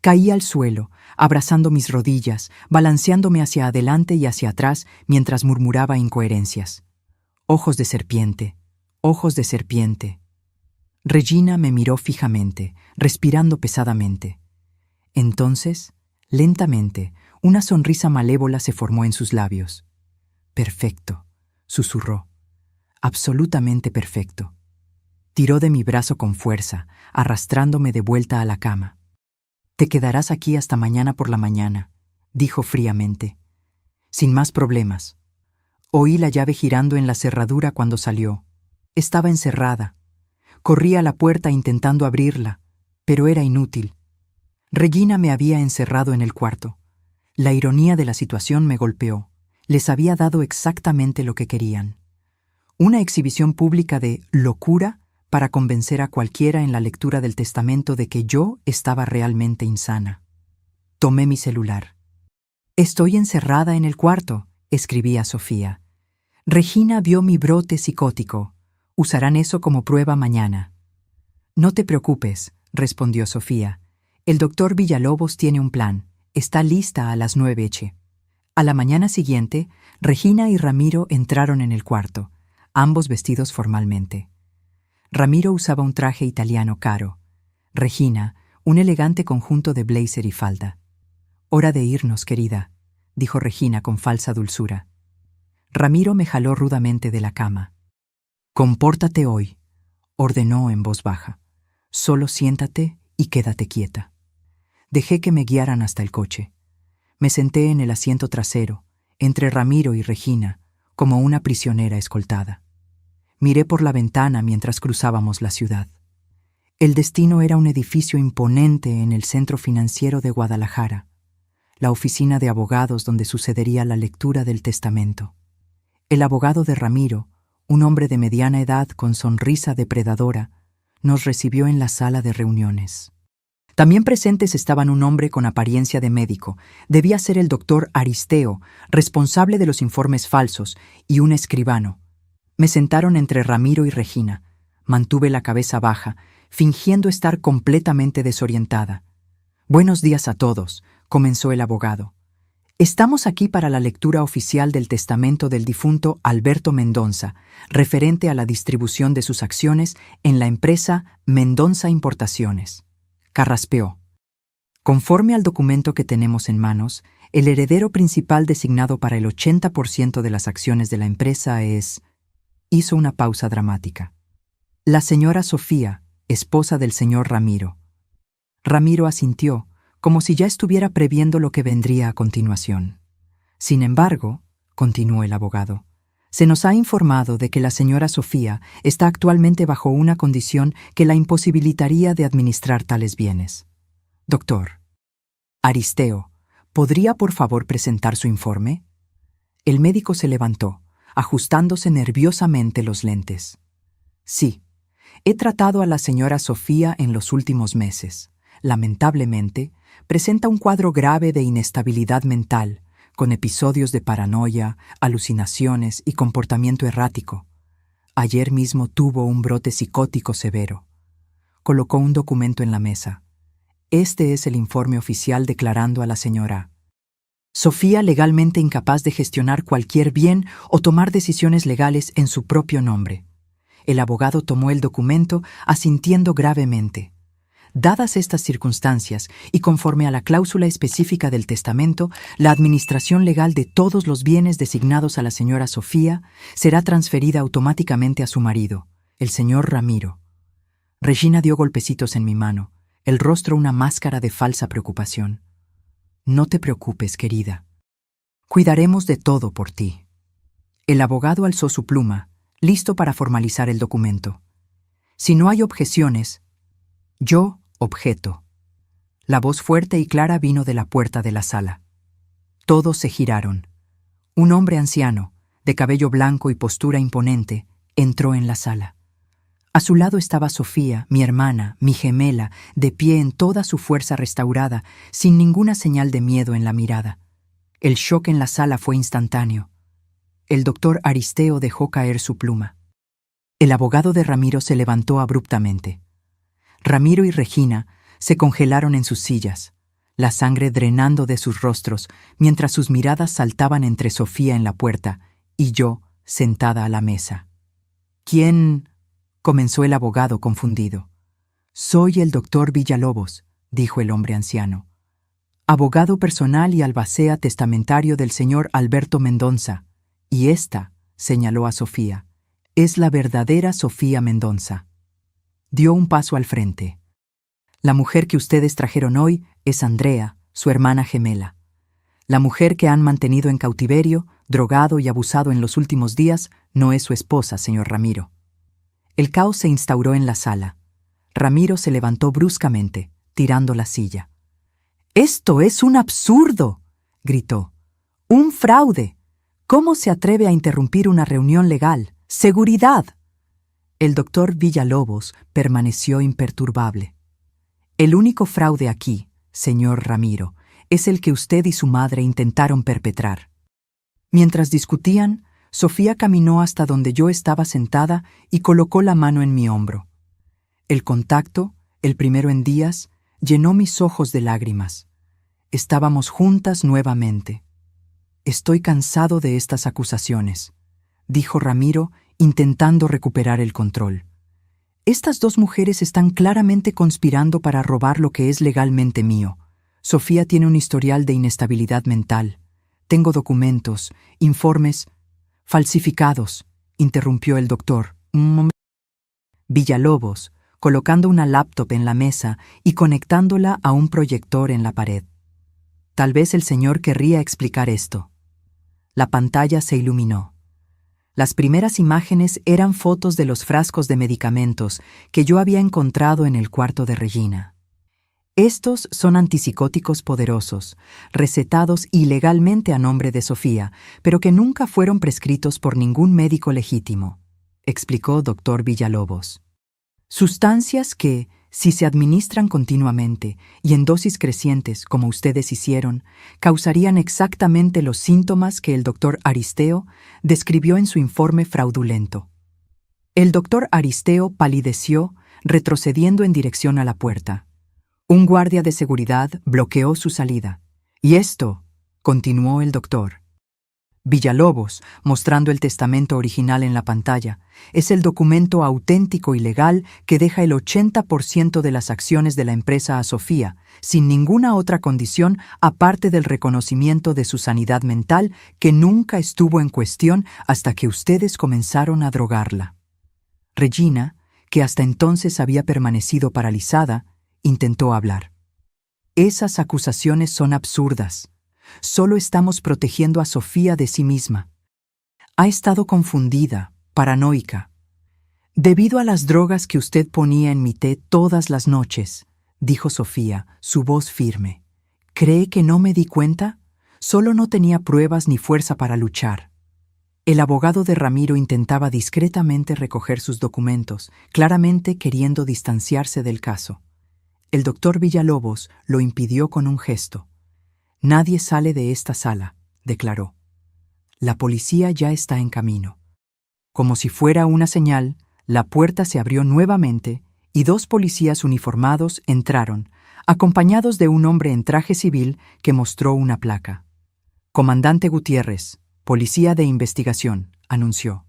Caí al suelo, abrazando mis rodillas, balanceándome hacia adelante y hacia atrás mientras murmuraba incoherencias. «Ojos de serpiente, ojos de serpiente». Regina me miró fijamente, respirando pesadamente. Entonces, lentamente, una sonrisa malévola se formó en sus labios. «Perfecto», susurró. «Absolutamente perfecto». Tiró de mi brazo con fuerza, arrastrándome de vuelta a la cama. «Te quedarás aquí hasta mañana por la mañana», dijo fríamente. «Sin más problemas». Oí la llave girando en la cerradura cuando salió. Estaba encerrada. Corrí a la puerta intentando abrirla, pero era inútil. Regina me había encerrado en el cuarto. La ironía de la situación me golpeó. Les había dado exactamente lo que querían. Una exhibición pública de locura para convencer a cualquiera en la lectura del testamento de que yo estaba realmente insana. Tomé mi celular. «Estoy encerrada en el cuarto», escribí a Sofía. «Regina vio mi brote psicótico. Usarán eso como prueba mañana». «No te preocupes», respondió Sofía. «El doctor Villalobos tiene un plan. Está lista a las 9:00. A la mañana siguiente, Regina y Ramiro entraron en el cuarto, ambos vestidos formalmente. Ramiro usaba un traje italiano caro. Regina, un elegante conjunto de blazer y falda. «Hora de irnos, querida», dijo Regina con falsa dulzura. Ramiro me jaló rudamente de la cama. «Compórtate hoy», ordenó en voz baja. «Solo siéntate y quédate quieta». Dejé que me guiaran hasta el coche. Me senté en el asiento trasero, entre Ramiro y Regina, como una prisionera escoltada. Miré por la ventana mientras cruzábamos la ciudad. El destino era un edificio imponente en el centro financiero de Guadalajara, la oficina de abogados donde sucedería la lectura del testamento. El abogado de Ramiro, un hombre de mediana edad con sonrisa depredadora, nos recibió en la sala de reuniones. También presentes estaban un hombre con apariencia de médico, debía ser el doctor Aristeo, responsable de los informes falsos, y un escribano. Me sentaron entre Ramiro y Regina. Mantuve la cabeza baja, fingiendo estar completamente desorientada. «Buenos días a todos», comenzó el abogado. «Estamos aquí para la lectura oficial del testamento del difunto Alberto Mendonça, referente a la distribución de sus acciones en la empresa Mendonça Importaciones». Carraspeó. Conforme al documento que tenemos en manos, el heredero principal designado para el 80% de las acciones de la empresa es... Hizo una pausa dramática. La señora Sofía, esposa del señor Ramiro. Ramiro asintió, como si ya estuviera previendo lo que vendría a continuación. Sin embargo, continuó el abogado, se nos ha informado de que la señora Sofía está actualmente bajo una condición que la imposibilitaría de administrar tales bienes. Doctor Aristeo, ¿podría por favor presentar su informe? El médico se levantó, ajustándose nerviosamente los lentes. Sí, he tratado a la señora Sofía en los últimos meses. Lamentablemente, presenta un cuadro grave de inestabilidad mental, con episodios de paranoia, alucinaciones y comportamiento errático. Ayer mismo tuvo un brote psicótico severo. Colocó un documento en la mesa. Este es el informe oficial declarando a la señora Sofía legalmente incapaz de gestionar cualquier bien o tomar decisiones legales en su propio nombre. El abogado tomó el documento asintiendo gravemente. Dadas estas circunstancias y conforme a la cláusula específica del testamento, la administración legal de todos los bienes designados a la señora Sofía será transferida automáticamente a su marido, el señor Ramiro. Regina dio golpecitos en mi mano, el rostro una máscara de falsa preocupación. No te preocupes, querida. Cuidaremos de todo por ti. El abogado alzó su pluma, listo para formalizar el documento. Si no hay objeciones, yo objeto. La voz fuerte y clara vino de la puerta de la sala. Todos se giraron. Un hombre anciano, de cabello blanco y postura imponente, entró en la sala. A su lado estaba Sofía, mi hermana, mi gemela, de pie en toda su fuerza restaurada, sin ninguna señal de miedo en la mirada. El shock en la sala fue instantáneo. El doctor Aristeo dejó caer su pluma. El abogado de Ramiro se levantó abruptamente. Ramiro y Regina se congelaron en sus sillas, la sangre drenando de sus rostros, mientras sus miradas saltaban entre Sofía en la puerta y yo sentada a la mesa. «¿Quién?» comenzó el abogado confundido. «Soy el doctor Villalobos», dijo el hombre anciano. «Abogado personal y albacea testamentario del señor Alberto Mendonça. Y esta», señaló a Sofía, «es la verdadera Sofía Mendonça». Dio un paso al frente. «La mujer que ustedes trajeron hoy es Andrea, su hermana gemela. La mujer que han mantenido en cautiverio, drogado y abusado en los últimos días, no es su esposa, señor Ramiro». El caos se instauró en la sala. Ramiro se levantó bruscamente, tirando la silla. «¡Esto es un absurdo!», gritó. «¡Un fraude! ¿Cómo se atreve a interrumpir una reunión legal? ¡Seguridad!». El doctor Villalobos permaneció imperturbable. «El único fraude aquí, señor Ramiro, es el que usted y su madre intentaron perpetrar». Mientras discutían, Sofía caminó hasta donde yo estaba sentada y colocó la mano en mi hombro. El contacto, el primero en días, llenó mis ojos de lágrimas. Estábamos juntas nuevamente. «Estoy cansado de estas acusaciones», dijo Ramiro, intentando recuperar el control. «Estas dos mujeres están claramente conspirando para robar lo que es legalmente mío. Sofía tiene un historial de inestabilidad mental. Tengo documentos, informes falsificados», interrumpió el doctor. Villalobos, colocando una laptop en la mesa y conectándola a un proyector en la pared. «Tal vez el señor querría explicar esto». La pantalla se iluminó. Las primeras imágenes eran fotos de los frascos de medicamentos que yo había encontrado en el cuarto de Regina. Estos son antipsicóticos poderosos, recetados ilegalmente a nombre de Sofía, pero que nunca fueron prescritos por ningún médico legítimo, explicó Dr. Villalobos. Sustancias que, si se administran continuamente y en dosis crecientes como ustedes hicieron, causarían exactamente los síntomas que el doctor Aristeo describió en su informe fraudulento. El doctor Aristeo palideció, retrocediendo en dirección a la puerta. Un guardia de seguridad bloqueó su salida. «Y esto», continuó el doctor Villalobos, mostrando el testamento original en la pantalla, es el documento auténtico y legal que deja el 80% de las acciones de la empresa a Sofía, sin ninguna otra condición aparte del reconocimiento de su sanidad mental que nunca estuvo en cuestión hasta que ustedes comenzaron a drogarla. Regina, que hasta entonces había permanecido paralizada, intentó hablar. Esas acusaciones son absurdas. Solo estamos protegiendo a Sofía de sí misma. Ha estado confundida, paranoica. Debido a las drogas que usted ponía en mi té todas las noches, dijo Sofía, su voz firme. ¿Cree que no me di cuenta? Solo no tenía pruebas ni fuerza para luchar. El abogado de Ramiro intentaba discretamente recoger sus documentos, claramente queriendo distanciarse del caso. El doctor Villalobos lo impidió con un gesto. «Nadie sale de esta sala», declaró. «La policía ya está en camino». Como si fuera una señal, la puerta se abrió nuevamente y 2 policías uniformados entraron, acompañados de un hombre en traje civil que mostró una placa. «Comandante Gutiérrez, Policía de Investigación», anunció.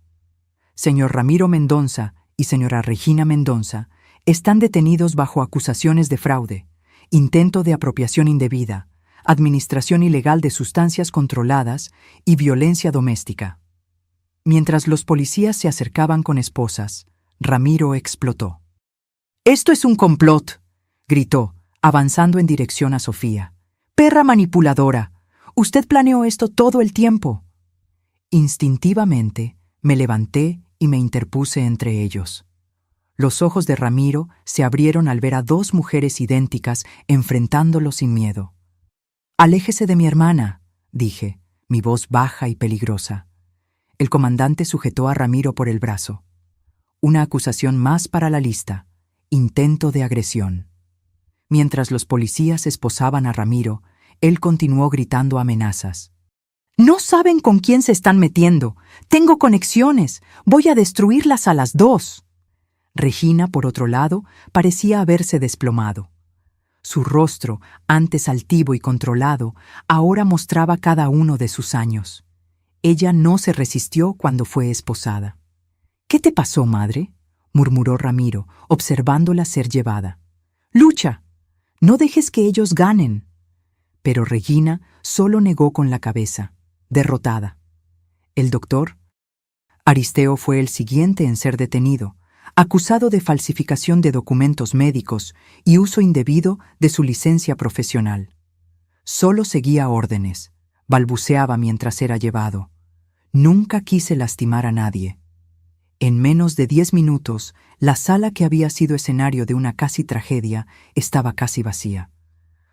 «Señor Ramiro Mendonza y señora Regina Mendonza están detenidos bajo acusaciones de fraude, intento de apropiación indebida, administración ilegal de sustancias controladas y violencia doméstica». Mientras los policías se acercaban con esposas, Ramiro explotó. «¡Esto es un complot!», gritó, avanzando en dirección a Sofía. «¡Perra manipuladora! Usted planeó esto todo el tiempo». Instintivamente, me levanté y me interpuse entre ellos. Los ojos de Ramiro se abrieron al ver a 2 mujeres idénticas enfrentándolo sin miedo. «Aléjese de mi hermana», dije, mi voz baja y peligrosa. El comandante sujetó a Ramiro por el brazo. Una acusación más para la lista: intento de agresión. Mientras los policías esposaban a Ramiro, él continuó gritando amenazas. «No saben con quién se están metiendo. Tengo conexiones. Voy a destruirlas a las 2». Regina, por otro lado, parecía haberse desplomado. Su rostro, antes altivo y controlado, ahora mostraba cada uno de sus años. Ella no se resistió cuando fue esposada. «¿Qué te pasó, madre?», murmuró Ramiro, observándola ser llevada. «Lucha. No dejes que ellos ganen». Pero Regina solo negó con la cabeza, derrotada. El doctor Aristeo fue el siguiente en ser detenido, acusado de falsificación de documentos médicos y uso indebido de su licencia profesional. Solo seguía órdenes, balbuceaba mientras era llevado. Nunca quise lastimar a nadie. En menos de 10 minutos, la sala que había sido escenario de una casi tragedia estaba casi vacía.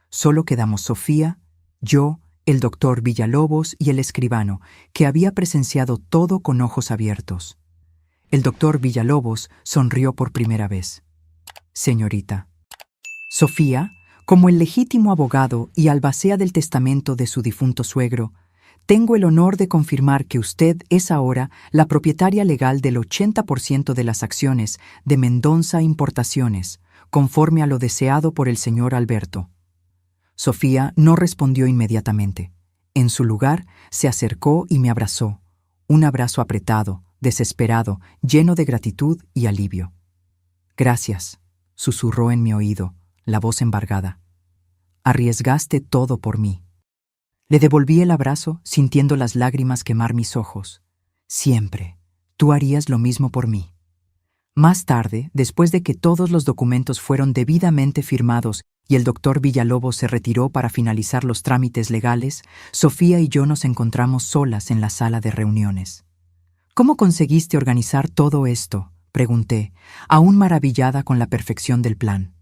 Solo quedamos Sofía, yo, el doctor Villalobos y el escribano, que había presenciado todo con ojos abiertos. El doctor Villalobos sonrió por primera vez. «Señorita». Sofía, como el legítimo abogado y albacea del testamento de su difunto suegro, tengo el honor de confirmar que usted es ahora la propietaria legal del 80% de las acciones de Mendonza Importaciones, conforme a lo deseado por el señor Alberto. Sofía no respondió inmediatamente. En su lugar, se acercó y me abrazó. Un abrazo apretado, desesperado, lleno de gratitud y alivio. «Gracias», susurró en mi oído, la voz embargada. «Arriesgaste todo por mí». Le devolví el abrazo, sintiendo las lágrimas quemar mis ojos. «Siempre. Tú harías lo mismo por mí». Más tarde, después de que todos los documentos fueron debidamente firmados y el doctor Villalobos se retiró para finalizar los trámites legales, Sofía y yo nos encontramos solas en la sala de reuniones. «¿Cómo conseguiste organizar todo esto?», pregunté, aún maravillada con la perfección del plan.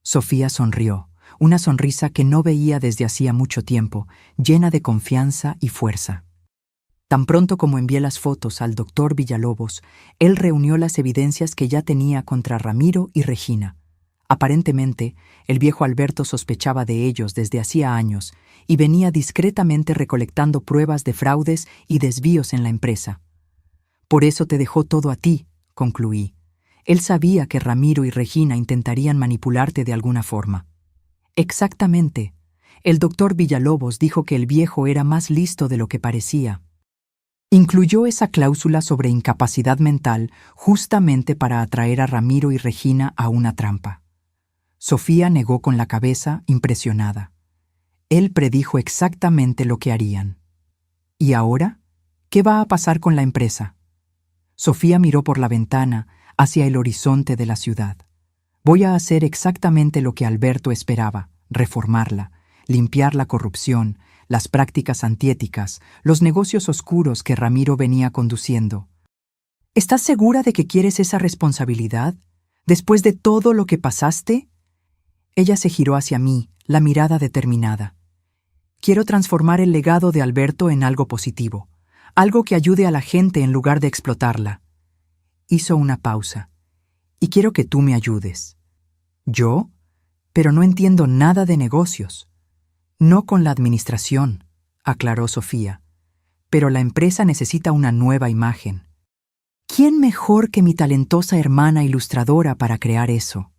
Sofía sonrió, una sonrisa que no veía desde hacía mucho tiempo, llena de confianza y fuerza. Tan pronto como envié las fotos al doctor Villalobos, él reunió las evidencias que ya tenía contra Ramiro y Regina. Aparentemente, el viejo Alberto sospechaba de ellos desde hacía años y venía discretamente recolectando pruebas de fraudes y desvíos en la empresa. «Por eso te dejó todo a ti», concluí. Él sabía que Ramiro y Regina intentarían manipularte de alguna forma. Exactamente. El doctor Villalobos dijo que el viejo era más listo de lo que parecía. Incluyó esa cláusula sobre incapacidad mental justamente para atraer a Ramiro y Regina a una trampa. Sofía negó con la cabeza, impresionada. Él predijo exactamente lo que harían. ¿Y ahora? ¿Qué va a pasar con la empresa? Sofía miró por la ventana hacia el horizonte de la ciudad. Voy a hacer exactamente lo que Alberto esperaba, reformarla, limpiar la corrupción, las prácticas antiéticas, los negocios oscuros que Ramiro venía conduciendo. ¿Estás segura de que quieres esa responsabilidad? ¿Después de todo lo que pasaste? Ella se giró hacia mí, la mirada determinada. Quiero transformar el legado de Alberto en algo positivo, algo que ayude a la gente en lugar de explotarla. Hizo una pausa. Y quiero que tú me ayudes. ¿Yo? Pero no entiendo nada de negocios. No con la administración, aclaró Sofía. Pero la empresa necesita una nueva imagen. ¿Quién mejor que mi talentosa hermana ilustradora para crear eso?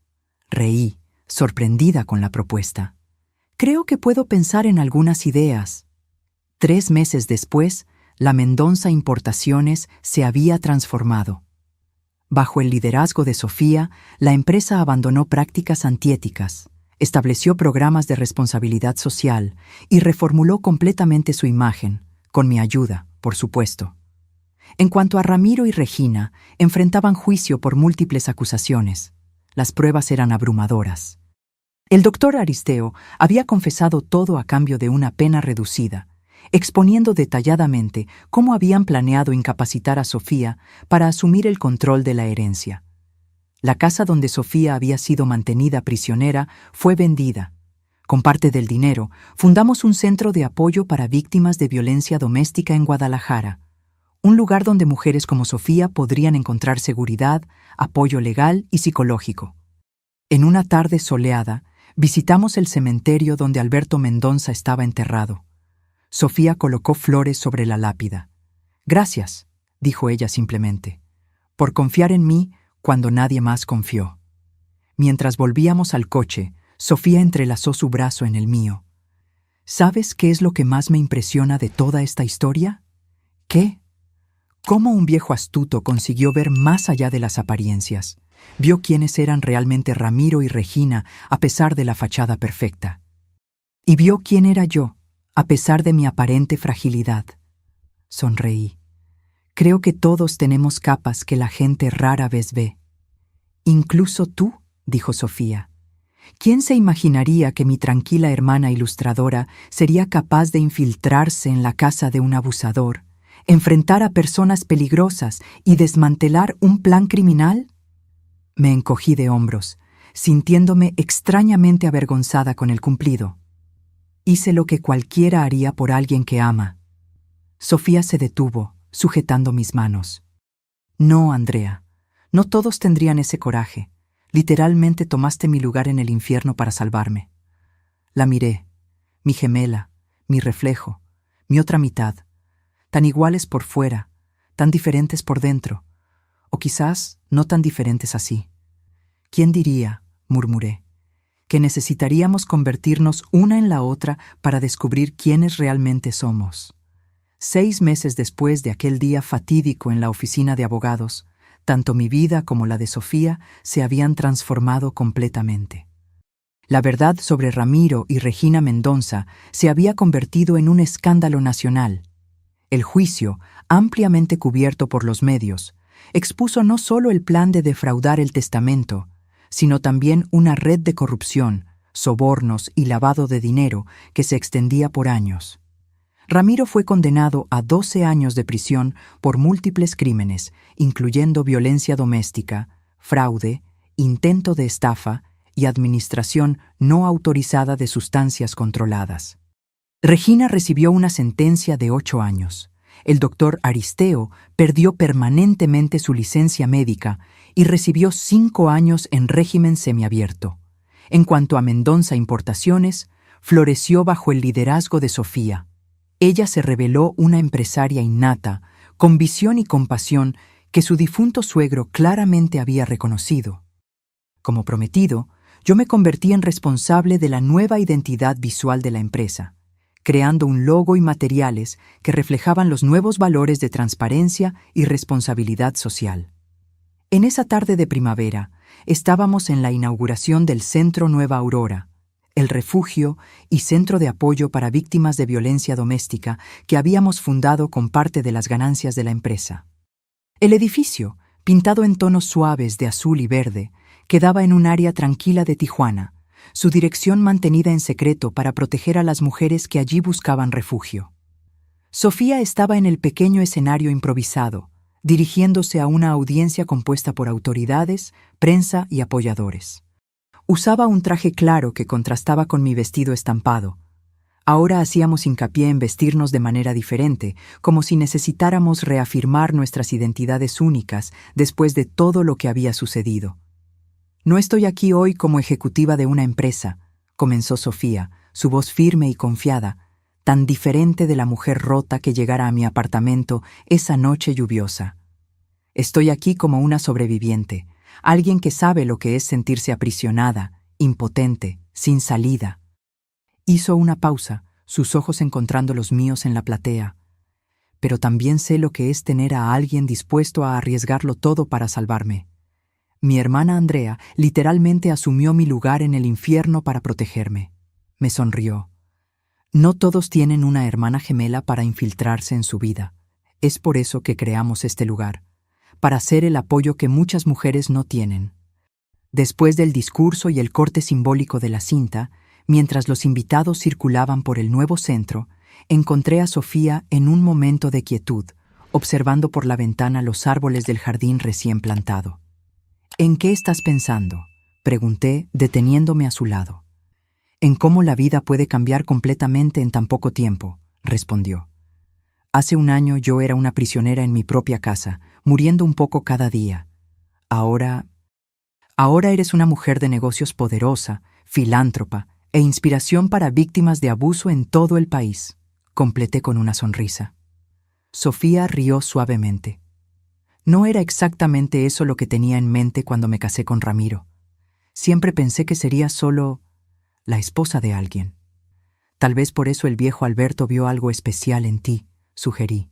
Reí, sorprendida con la propuesta. Creo que puedo pensar en algunas ideas. 3 meses después, la Mendonça Importaciones se había transformado. Bajo el liderazgo de Sofía, la empresa abandonó prácticas antiéticas, estableció programas de responsabilidad social y reformuló completamente su imagen, con mi ayuda, por supuesto. En cuanto a Ramiro y Regina, enfrentaban juicio por múltiples acusaciones. Las pruebas eran abrumadoras. El doctor Aristeo había confesado todo a cambio de una pena reducida, exponiendo detalladamente cómo habían planeado incapacitar a Sofía para asumir el control de la herencia. La casa donde Sofía había sido mantenida prisionera fue vendida. Con parte del dinero, fundamos un centro de apoyo para víctimas de violencia doméstica en Guadalajara, un lugar donde mujeres como Sofía podrían encontrar seguridad, apoyo legal y psicológico. En una tarde soleada, visitamos el cementerio donde Alberto Mendonça estaba enterrado. Sofía colocó flores sobre la lápida. «Gracias», dijo ella simplemente, «por confiar en mí cuando nadie más confió». Mientras volvíamos al coche, Sofía entrelazó su brazo en el mío. ¿Sabes qué es lo que más me impresiona de toda esta historia? ¿Qué? Cómo un viejo astuto consiguió ver más allá de las apariencias. Vio quiénes eran realmente Ramiro y Regina a pesar de la fachada perfecta. Y vio quién era yo, a pesar de mi aparente fragilidad. Sonreí. Creo que todos tenemos capas que la gente rara vez ve. «Incluso tú», dijo Sofía. «¿Quién se imaginaría que mi tranquila hermana ilustradora sería capaz de infiltrarse en la casa de un abusador, enfrentar a personas peligrosas y desmantelar un plan criminal?» Me encogí de hombros, sintiéndome extrañamente avergonzada con el cumplido. Hice lo que cualquiera haría por alguien que ama. Sofía se detuvo, sujetando mis manos. «No, Andrea, no todos tendrían ese coraje. Literalmente tomaste mi lugar en el infierno para salvarme». La miré, mi gemela, mi reflejo, mi otra mitad, tan iguales por fuera, tan diferentes por dentro, o quizás no tan diferentes así. «¿Quién diría?», murmuré, «que necesitaríamos convertirnos una en la otra para descubrir quiénes realmente somos». 6 meses después de aquel día fatídico en la oficina de abogados, tanto mi vida como la de Sofía se habían transformado completamente. La verdad sobre Ramiro y Regina Mendonça se había convertido en un escándalo nacional. El juicio, ampliamente cubierto por los medios, expuso no solo el plan de defraudar el testamento, sino también una red de corrupción, sobornos y lavado de dinero que se extendía por años. Ramiro fue condenado a 12 años de prisión por múltiples crímenes, incluyendo violencia doméstica, fraude, intento de estafa y administración no autorizada de sustancias controladas. Regina recibió una sentencia de 8 años. El doctor Aristeo perdió permanentemente su licencia médica y recibió 5 años en régimen semiabierto. En cuanto a Mendonça Importaciones, floreció bajo el liderazgo de Sofía. Ella se reveló una empresaria innata, con visión y compasión que su difunto suegro claramente había reconocido. Como prometido, yo me convertí en responsable de la nueva identidad visual de la empresa, creando un logo y materiales que reflejaban los nuevos valores de transparencia y responsabilidad social. En esa tarde de primavera, estábamos en la inauguración del Centro Nueva Aurora, el refugio y centro de apoyo para víctimas de violencia doméstica que habíamos fundado con parte de las ganancias de la empresa. El edificio, pintado en tonos suaves de azul y verde, quedaba en un área tranquila de Tijuana, su dirección mantenida en secreto para proteger a las mujeres que allí buscaban refugio. Sofía estaba en el pequeño escenario improvisado, dirigiéndose a una audiencia compuesta por autoridades, prensa y apoyadores. Usaba un traje claro que contrastaba con mi vestido estampado. Ahora hacíamos hincapié en vestirnos de manera diferente, como si necesitáramos reafirmar nuestras identidades únicas después de todo lo que había sucedido. No estoy aquí hoy como ejecutiva de una empresa, comenzó Sofía, su voz firme y confiada, tan diferente de la mujer rota que llegara a mi apartamento esa noche lluviosa. Estoy aquí como una sobreviviente, alguien que sabe lo que es sentirse aprisionada, impotente, sin salida. Hizo una pausa, sus ojos encontrando los míos en la platea. Pero también sé lo que es tener a alguien dispuesto a arriesgarlo todo para salvarme. Mi hermana Andrea literalmente asumió mi lugar en el infierno para protegerme. Me sonrió. No todos tienen una hermana gemela para infiltrarse en su vida. Es por eso que creamos este lugar, para ser el apoyo que muchas mujeres no tienen. Después del discurso y el corte simbólico de la cinta, mientras los invitados circulaban por el nuevo centro, encontré a Sofía en un momento de quietud, observando por la ventana los árboles del jardín recién plantado. ¿En qué estás pensando?, pregunté, deteniéndome a su lado. En cómo la vida puede cambiar completamente en tan poco tiempo, respondió. Hace un año yo era una prisionera en mi propia casa, muriendo un poco cada día. Ahora eres una mujer de negocios poderosa, filántropa e inspiración para víctimas de abuso en todo el país, completé con una sonrisa. Sofía rió suavemente. No era exactamente eso lo que tenía en mente cuando me casé con Ramiro. Siempre pensé que sería solo la esposa de alguien. Tal vez por eso el viejo Alberto vio algo especial en ti, sugerí.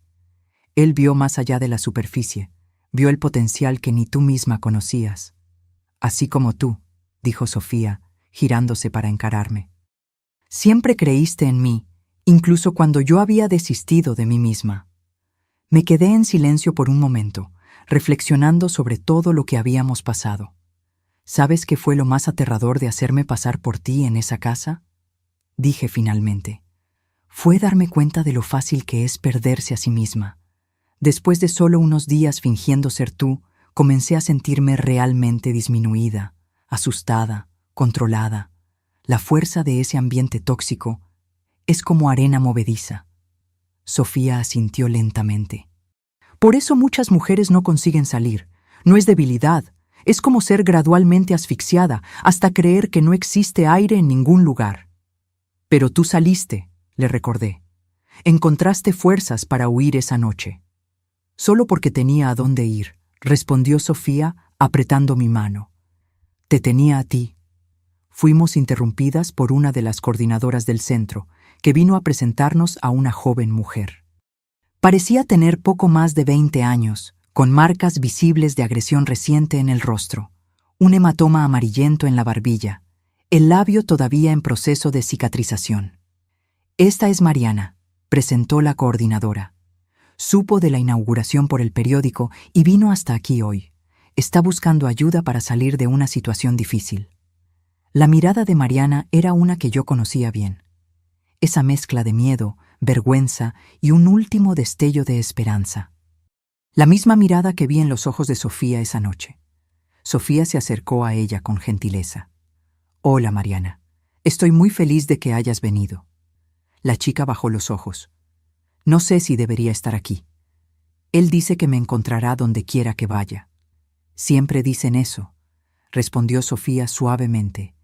Él vio más allá de la superficie, vio el potencial que ni tú misma conocías. Así como tú, dijo Sofía, girándose para encararme. Siempre creíste en mí, incluso cuando yo había desistido de mí misma. Me quedé en silencio por un momento, reflexionando sobre todo lo que habíamos pasado. ¿Sabes qué fue lo más aterrador de hacerme pasar por ti en esa casa?, dije finalmente. Fue darme cuenta de lo fácil que es perderse a sí misma. Después de solo unos días fingiendo ser tú, comencé a sentirme realmente disminuida, asustada, controlada. La fuerza de ese ambiente tóxico es como arena movediza. Sofía asintió lentamente. Por eso muchas mujeres no consiguen salir. No es debilidad, es como ser gradualmente asfixiada hasta creer que no existe aire en ningún lugar. Pero tú saliste, le recordé. Encontraste fuerzas para huir esa noche. Solo porque tenía a dónde ir, respondió Sofía, apretando mi mano. Te tenía a ti. Fuimos interrumpidas por una de las coordinadoras del centro, que vino a presentarnos a una joven mujer. Parecía tener poco más de 20 años, con marcas visibles de agresión reciente en el rostro, un hematoma amarillento en la barbilla, el labio todavía en proceso de cicatrización. Esta es Mariana, presentó la coordinadora. Supo de la inauguración por el periódico y vino hasta aquí hoy. Está buscando ayuda para salir de una situación difícil. La mirada de Mariana era una que yo conocía bien. Esa mezcla de miedo, vergüenza y un último destello de esperanza. La misma mirada que vi en los ojos de Sofía esa noche. Sofía se acercó a ella con gentileza. Hola, Mariana. Estoy muy feliz de que hayas venido. La chica bajó los ojos. No sé si debería estar aquí. Él dice que me encontrará donde quiera que vaya. Siempre dicen eso, respondió Sofía suavemente.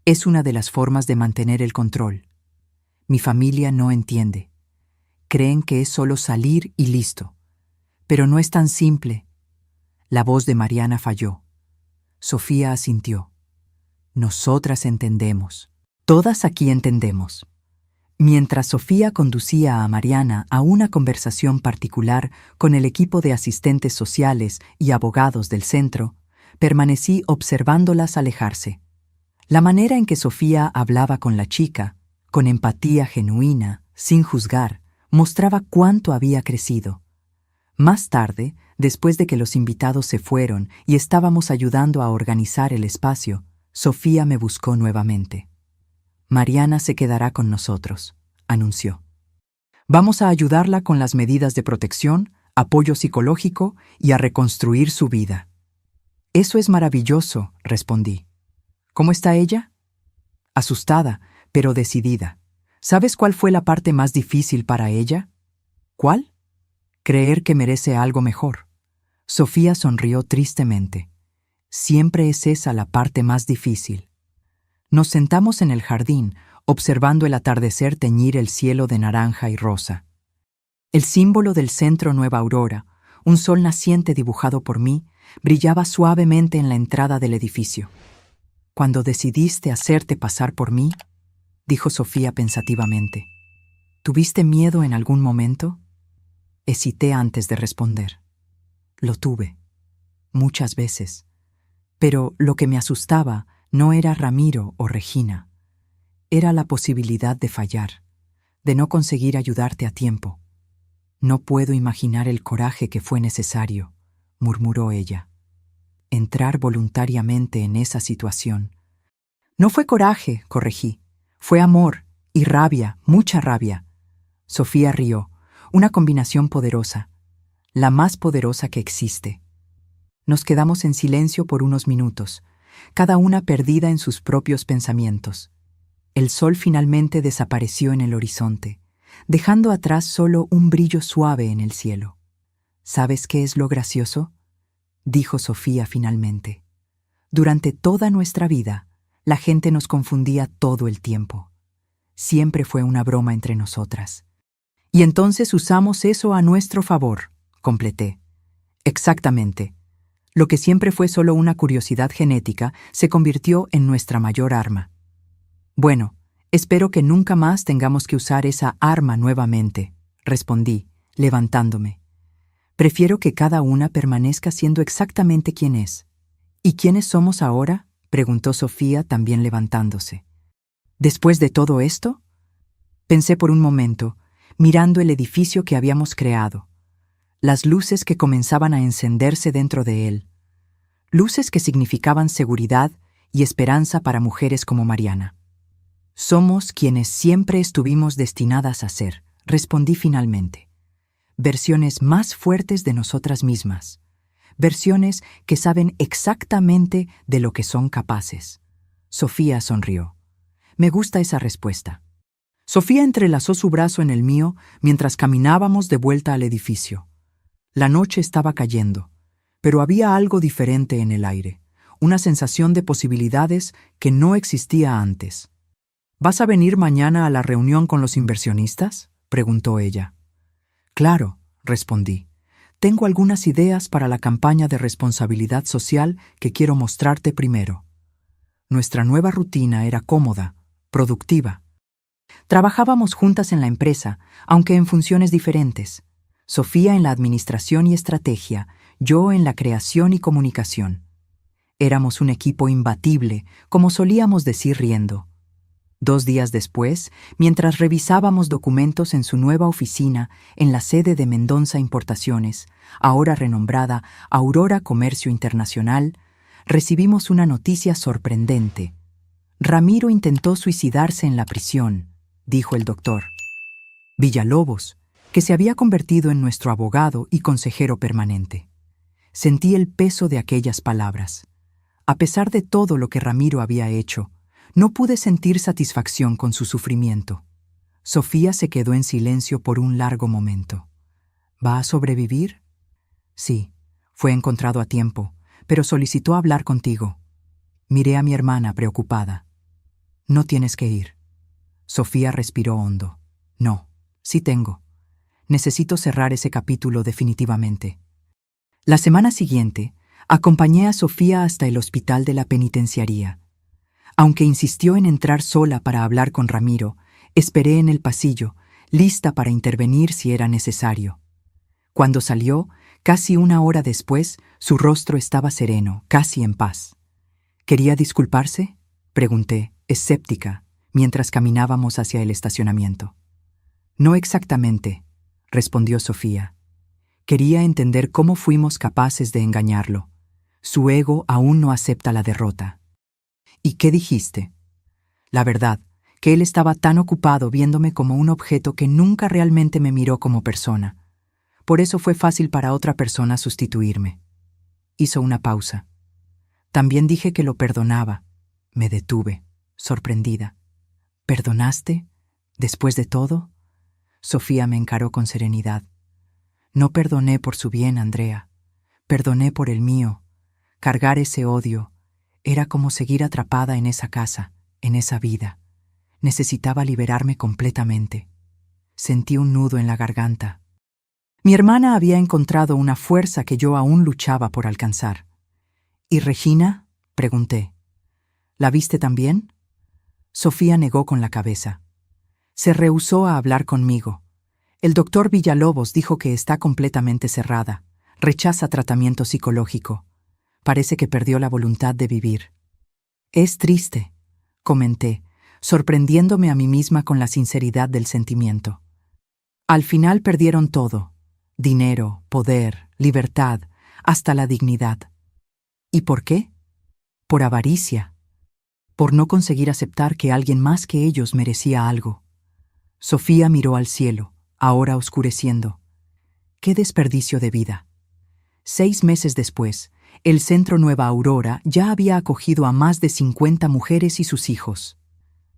Es una de las formas de mantener el control. Mi familia no entiende. Creen que es solo salir y listo. Pero no es tan simple. La voz de Mariana falló. Sofía asintió. Nosotras entendemos. Todas aquí entendemos. Mientras Sofía conducía a Mariana a una conversación particular con el equipo de asistentes sociales y abogados del centro, permanecí observándolas alejarse. La manera en que Sofía hablaba con la chica, con empatía genuina, sin juzgar, mostraba cuánto había crecido. Más tarde, después de que los invitados se fueron y estábamos ayudando a organizar el espacio, Sofía me buscó nuevamente. Mariana se quedará con nosotros, anunció. Vamos a ayudarla con las medidas de protección, apoyo psicológico y a reconstruir su vida. Eso es maravilloso, respondí. ¿Cómo está ella? Asustada, pero decidida. ¿Sabes cuál fue la parte más difícil para ella? ¿Cuál? Creer que merece algo mejor. Sofía sonrió tristemente. Siempre es esa la parte más difícil. Nos sentamos en el jardín, observando el atardecer teñir el cielo de naranja y rosa. El símbolo del centro Nueva Aurora, un sol naciente dibujado por mí, brillaba suavemente en la entrada del edificio. Cuando decidiste hacerte pasar por mí, dijo Sofía pensativamente, ¿tuviste miedo en algún momento? Hesité antes de responder. Lo tuve, muchas veces. Pero lo que me asustaba no era Ramiro o Regina. Era la posibilidad de fallar, de no conseguir ayudarte a tiempo. No puedo imaginar el coraje que fue necesario, murmuró ella. Entrar voluntariamente en esa situación. No fue coraje, corregí. Fue amor y rabia, mucha rabia. Sofía rió, una combinación poderosa, la más poderosa que existe. Nos quedamos en silencio por unos minutos, cada una perdida en sus propios pensamientos. El sol finalmente desapareció en el horizonte, dejando atrás solo un brillo suave en el cielo. ¿Sabes qué es lo gracioso?, dijo Sofía finalmente. Durante toda nuestra vida, la gente nos confundía todo el tiempo. Siempre fue una broma entre nosotras. Y entonces usamos eso a nuestro favor, completé. Exactamente. Lo que siempre fue solo una curiosidad genética se convirtió en nuestra mayor arma. Bueno, espero que nunca más tengamos que usar esa arma nuevamente, respondí, levantándome. Prefiero que cada una permanezca siendo exactamente quien es. ¿Y quiénes somos ahora?, preguntó Sofía, también levantándose. ¿Después de todo esto? Pensé por un momento, mirando el edificio que habíamos creado, las luces que comenzaban a encenderse dentro de él, luces que significaban seguridad y esperanza para mujeres como Mariana. Somos quienes siempre estuvimos destinadas a ser, respondí finalmente. Versiones más fuertes de nosotras mismas, versiones que saben exactamente de lo que son capaces. Sofía sonrió. Me gusta esa respuesta. Sofía entrelazó su brazo en el mío mientras caminábamos de vuelta al edificio. La noche estaba cayendo, pero había algo diferente en el aire, una sensación de posibilidades que no existía antes. ¿Vas a venir mañana a la reunión con los inversionistas?, preguntó ella. Claro, respondí. Tengo algunas ideas para la campaña de responsabilidad social que quiero mostrarte primero. Nuestra nueva rutina era cómoda, productiva. Trabajábamos juntas en la empresa, aunque en funciones diferentes. Sofía en la administración y estrategia, yo en la creación y comunicación. Éramos un equipo imbatible, como solíamos decir riendo. 2 días después, mientras revisábamos documentos en su nueva oficina en la sede de Mendonza Importaciones, ahora renombrada Aurora Comercio Internacional, recibimos una noticia sorprendente. Ramiro intentó suicidarse en la prisión, dijo el doctor. Villalobos, que se había convertido en nuestro abogado y consejero permanente. Sentí el peso de aquellas palabras. A pesar de todo lo que Ramiro había hecho, no pude sentir satisfacción con su sufrimiento. Sofía se quedó en silencio por un largo momento. ¿Va a sobrevivir? Sí, fue encontrado a tiempo, pero solicitó hablar contigo. Miré a mi hermana preocupada. No tienes que ir. Sofía respiró hondo. No, sí tengo. Necesito cerrar ese capítulo definitivamente. La semana siguiente, Acompañé a Sofía hasta el hospital de la penitenciaría. Aunque insistió en entrar sola para hablar con Ramiro, esperé en el pasillo, lista para intervenir si era necesario. Cuando salió, casi una hora después, su rostro estaba sereno, casi en paz. ¿Quería disculparse?, pregunté, escéptica, mientras caminábamos hacia el estacionamiento. No exactamente, respondió Sofía. Quería entender cómo fuimos capaces de engañarlo. Su ego aún no acepta la derrota. ¿Y qué dijiste? La verdad, que él estaba tan ocupado viéndome como un objeto que nunca realmente me miró como persona. Por eso fue fácil para otra persona sustituirme. Hizo una pausa. También dije que lo perdonaba. Me detuve, sorprendida. ¿Perdonaste? ¿Después de todo? Sofía me encaró con serenidad. No perdoné por su bien, Andrea. Perdoné por el mío. Cargar ese odio era como seguir atrapada en esa casa, en esa vida. Necesitaba liberarme completamente. Sentí un nudo en la garganta. Mi hermana había encontrado una fuerza que yo aún luchaba por alcanzar. ¿Y Regina?, pregunté. ¿La viste también? Sofía negó con la cabeza. Se rehusó a hablar conmigo. El doctor Villalobos dijo que está completamente cerrada. Rechaza tratamiento psicológico. Parece que perdió la voluntad de vivir. Es triste, comenté, sorprendiéndome a mí misma con la sinceridad del sentimiento. Al final perdieron todo: dinero, poder, libertad, hasta la dignidad. ¿Y por qué? Por avaricia. Por no conseguir aceptar que alguien más que ellos merecía algo. Sofía miró al cielo, ahora oscureciendo. ¡Qué desperdicio de vida! 6 meses después, el Centro Nueva Aurora ya había acogido a más de 50 mujeres y sus hijos.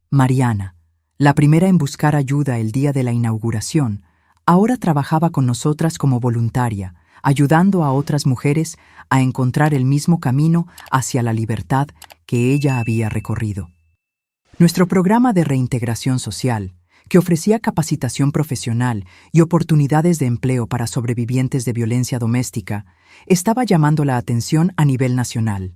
Mariana, la primera en buscar ayuda el día de la inauguración, ahora trabajaba con nosotras como voluntaria, ayudando a otras mujeres a encontrar el mismo camino hacia la libertad que ella había recorrido. Nuestro programa de reintegración social, que ofrecía capacitación profesional y oportunidades de empleo para sobrevivientes de violencia doméstica, estaba llamando la atención a nivel nacional.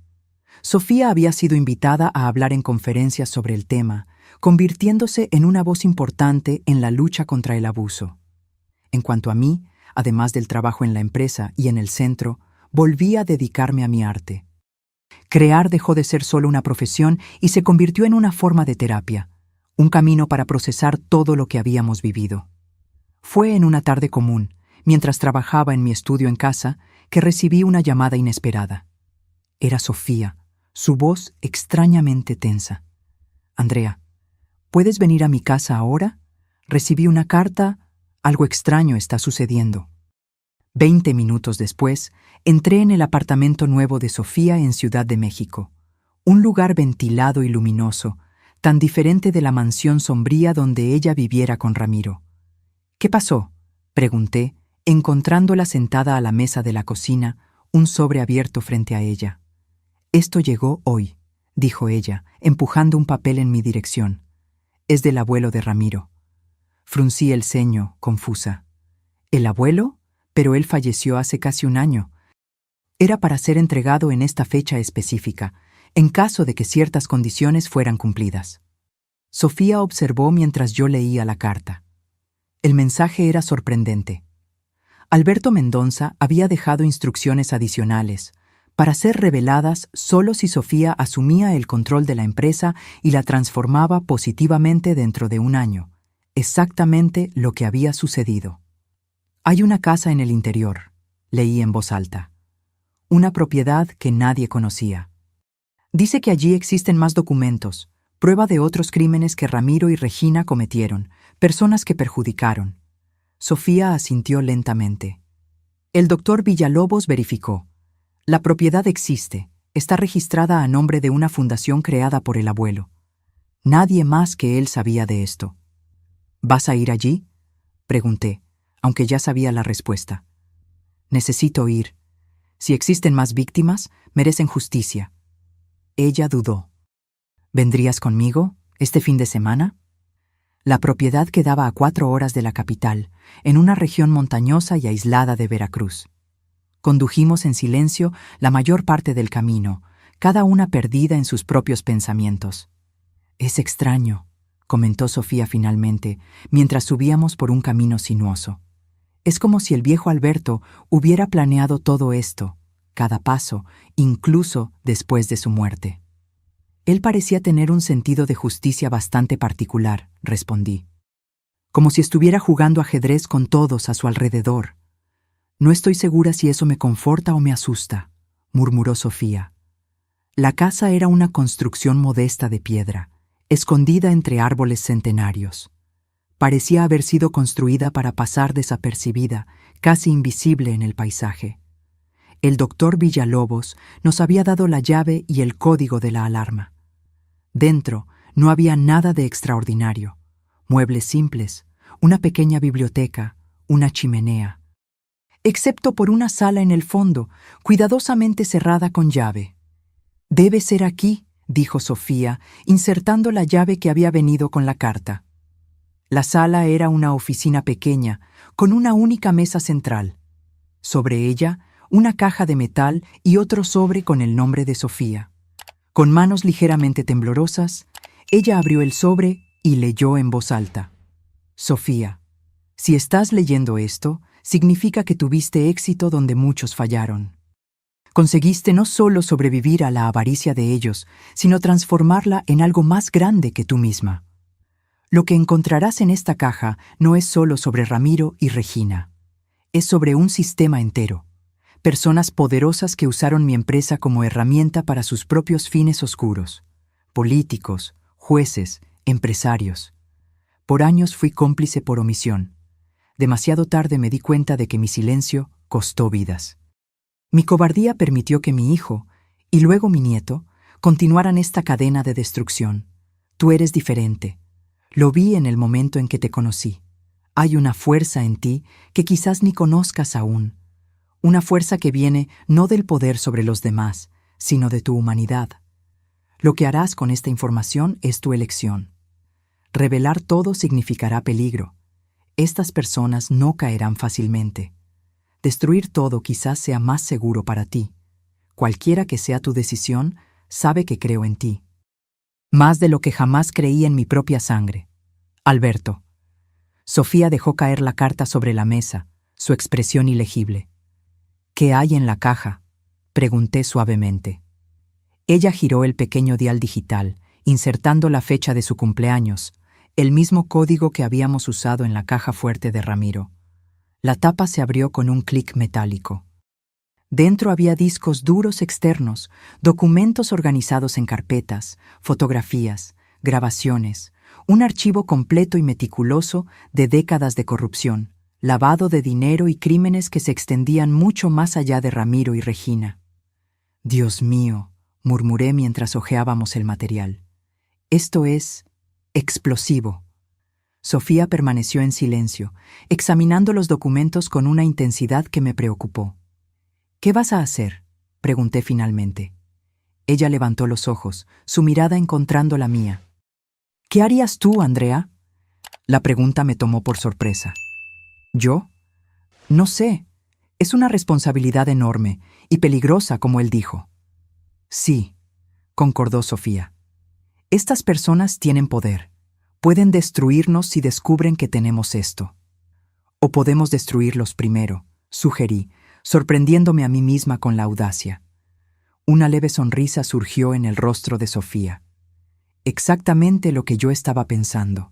Sofía había sido invitada a hablar en conferencias sobre el tema, convirtiéndose en una voz importante en la lucha contra el abuso. En cuanto a mí, además del trabajo en la empresa y en el centro, volví a dedicarme a mi arte. Crear dejó de ser solo una profesión y se convirtió en una forma de terapia, un camino para procesar todo lo que habíamos vivido. Fue en una tarde común, mientras trabajaba en mi estudio en casa, que recibí una llamada inesperada. Era Sofía, su voz extrañamente tensa. «Andrea, ¿puedes venir a mi casa ahora? Recibí una carta. Algo extraño está sucediendo». 20 minutos después, entré en el apartamento nuevo de Sofía en Ciudad de México. Un lugar ventilado y luminoso, tan diferente de la mansión sombría donde ella viviera con Ramiro. «¿Qué pasó?», pregunté, encontrándola sentada a la mesa de la cocina, un sobre abierto frente a ella. «Esto llegó hoy», dijo ella, empujando un papel en mi dirección. «Es del abuelo de Ramiro». Fruncí el ceño, confusa. «¿El abuelo? Pero él falleció hace casi un año». Era para ser entregado en esta fecha específica, en caso de que ciertas condiciones fueran cumplidas. Sofía observó mientras yo leía la carta. El mensaje era sorprendente. Alberto Mendonza había dejado instrucciones adicionales, para ser reveladas solo si Sofía asumía el control de la empresa y la transformaba positivamente dentro de un año. Exactamente lo que había sucedido. «Hay una casa en el interior», leí en voz alta. «Una propiedad que nadie conocía. Dice que allí existen más documentos, prueba de otros crímenes que Ramiro y Regina cometieron, personas que perjudicaron». Sofía asintió lentamente. El doctor Villalobos verificó. «La propiedad existe, está registrada a nombre de una fundación creada por el abuelo. Nadie más que él sabía de esto». «¿Vas a ir allí?», pregunté, aunque ya sabía la respuesta. «Necesito ir. Si existen más víctimas, merecen justicia». Ella dudó. «¿Vendrías conmigo este fin de semana?». La propiedad quedaba a 4 horas de la capital, en una región montañosa y aislada de Veracruz. Condujimos en silencio la mayor parte del camino, cada una perdida en sus propios pensamientos. «Es extraño», comentó Sofía finalmente, mientras subíamos por un camino sinuoso. «Es como si el viejo Alberto hubiera planeado todo esto, cada paso, incluso después de su muerte». «Él parecía tener un sentido de justicia bastante particular», respondí. «Como si estuviera jugando ajedrez con todos a su alrededor». «No estoy segura si eso me conforta o me asusta», murmuró Sofía. La casa era una construcción modesta de piedra, escondida entre árboles centenarios. Parecía haber sido construida para pasar desapercibida, casi invisible en el paisaje. El doctor Villalobos nos había dado la llave y el código de la alarma. Dentro no había nada de extraordinario. Muebles simples, una pequeña biblioteca, una chimenea. Excepto por una sala en el fondo, cuidadosamente cerrada con llave. «Debe ser aquí», dijo Sofía, insertando la llave que había venido con la carta. La sala era una oficina pequeña, con una única mesa central. Sobre ella, una caja de metal y otro sobre con el nombre de Sofía. Con manos ligeramente temblorosas, ella abrió el sobre y leyó en voz alta. «Sofía, si estás leyendo esto, significa que tuviste éxito donde muchos fallaron. Conseguiste no solo sobrevivir a la avaricia de ellos, sino transformarla en algo más grande que tú misma. Lo que encontrarás en esta caja no es solo sobre Ramiro y Regina. Es sobre un sistema entero. Personas poderosas que usaron mi empresa como herramienta para sus propios fines oscuros. Políticos, jueces, empresarios. Por años fui cómplice por omisión. Demasiado tarde me di cuenta de que mi silencio costó vidas. Mi cobardía permitió que mi hijo, y luego mi nieto, continuaran esta cadena de destrucción. Tú eres diferente. Lo vi en el momento en que te conocí. Hay una fuerza en ti que quizás ni conozcas aún. Una fuerza que viene no del poder sobre los demás, sino de tu humanidad. Lo que harás con esta información es tu elección. Revelar todo significará peligro. Estas personas no caerán fácilmente. Destruir todo quizás sea más seguro para ti. Cualquiera que sea tu decisión, sabe que creo en ti. Más de lo que jamás creí en mi propia sangre. Alberto». Sofía dejó caer la carta sobre la mesa, su expresión ilegible. «¿Qué hay en la caja?», pregunté suavemente. Ella giró el pequeño dial digital, insertando la fecha de su cumpleaños, el mismo código que habíamos usado en la caja fuerte de Ramiro. La tapa se abrió con un clic metálico. Dentro había discos duros externos, documentos organizados en carpetas, fotografías, grabaciones, un archivo completo y meticuloso de décadas de corrupción, lavado de dinero y crímenes que se extendían mucho más allá de Ramiro y Regina. «Dios mío», murmuré mientras hojeábamos el material. «Esto es explosivo». Sofía permaneció en silencio, examinando los documentos con una intensidad que me preocupó. «¿Qué vas a hacer?», pregunté finalmente. Ella levantó los ojos, su mirada encontrando la mía. «¿Qué harías tú, Andrea?». La pregunta me tomó por sorpresa. «¿Yo? No sé. Es una responsabilidad enorme y peligrosa, como él dijo». «Sí», concordó Sofía. «Estas personas tienen poder. Pueden destruirnos si descubren que tenemos esto. O podemos destruirlos primero», sugerí, sorprendiéndome a mí misma con la audacia. Una leve sonrisa surgió en el rostro de Sofía. Exactamente lo que yo estaba pensando.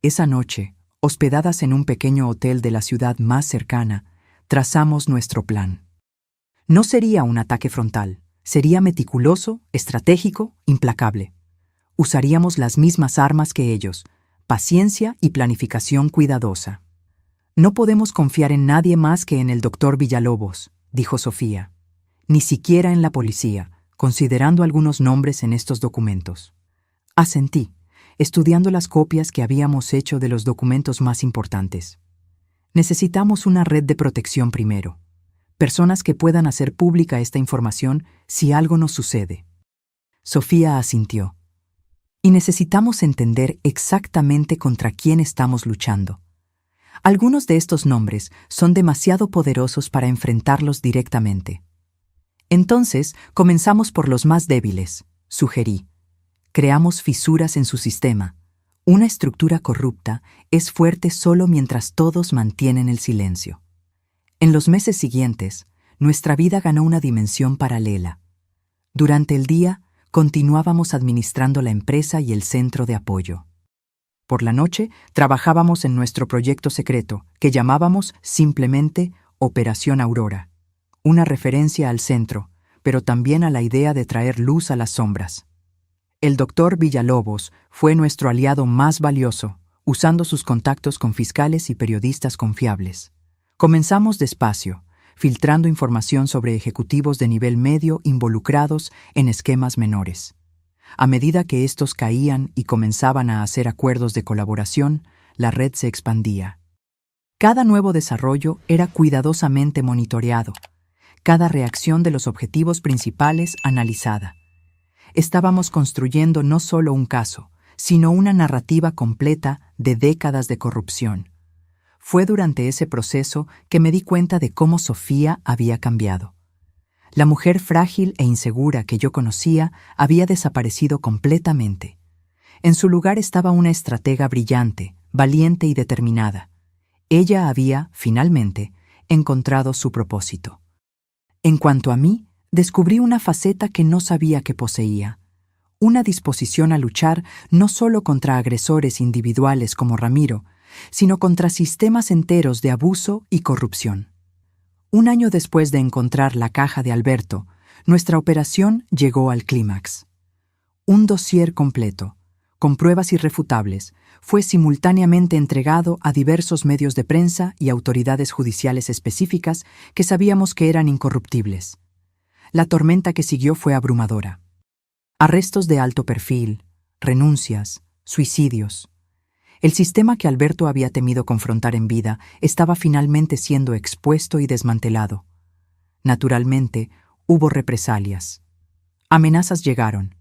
Esa noche, hospedadas en un pequeño hotel de la ciudad más cercana, trazamos nuestro plan. No sería un ataque frontal, sería meticuloso, estratégico, implacable. Usaríamos las mismas armas que ellos, paciencia y planificación cuidadosa. «No podemos confiar en nadie más que en el doctor Villalobos», dijo Sofía. «Ni siquiera en la policía, considerando algunos nombres en estos documentos». Asentí, estudiando las copias que habíamos hecho de los documentos más importantes. Necesitamos una red de protección primero. Personas que puedan hacer pública esta información si algo nos sucede. Sofía asintió. «Y necesitamos entender exactamente contra quién estamos luchando. Algunos de estos nombres son demasiado poderosos para enfrentarlos directamente. Entonces, comenzamos por los más débiles, sugerí. Creamos fisuras en su sistema. Una estructura corrupta es fuerte solo mientras todos mantienen el silencio. En los meses siguientes, nuestra vida ganó una dimensión paralela. Durante el día, continuábamos administrando la empresa y el centro de apoyo. Por la noche, trabajábamos en nuestro proyecto secreto, que llamábamos simplemente Operación Aurora, una referencia al centro, pero también a la idea de traer luz a las sombras. El doctor Villalobos fue nuestro aliado más valioso, usando sus contactos con fiscales y periodistas confiables. Comenzamos despacio, filtrando información sobre ejecutivos de nivel medio involucrados en esquemas menores. A medida que estos caían y comenzaban a hacer acuerdos de colaboración, la red se expandía. Cada nuevo desarrollo era cuidadosamente monitoreado, cada reacción de los objetivos principales analizada. Estábamos construyendo no solo un caso, sino una narrativa completa de décadas de corrupción. Fue durante ese proceso que me di cuenta de cómo Sofía había cambiado. La mujer frágil e insegura que yo conocía había desaparecido completamente. En su lugar estaba una estratega brillante, valiente y determinada. Ella había, finalmente, encontrado su propósito. En cuanto a mí, descubrí una faceta que no sabía que poseía. Una disposición a luchar no solo contra agresores individuales como Ramiro, sino contra sistemas enteros de abuso y corrupción. Un año después de encontrar la caja de Alberto, nuestra operación llegó al clímax. Un dossier completo, con pruebas irrefutables, fue simultáneamente entregado a diversos medios de prensa y autoridades judiciales específicas que sabíamos que eran incorruptibles. La tormenta que siguió fue abrumadora. Arrestos de alto perfil, renuncias, suicidios. El sistema que Alberto había temido confrontar en vida estaba finalmente siendo expuesto y desmantelado. Naturalmente, hubo represalias. Amenazas llegaron,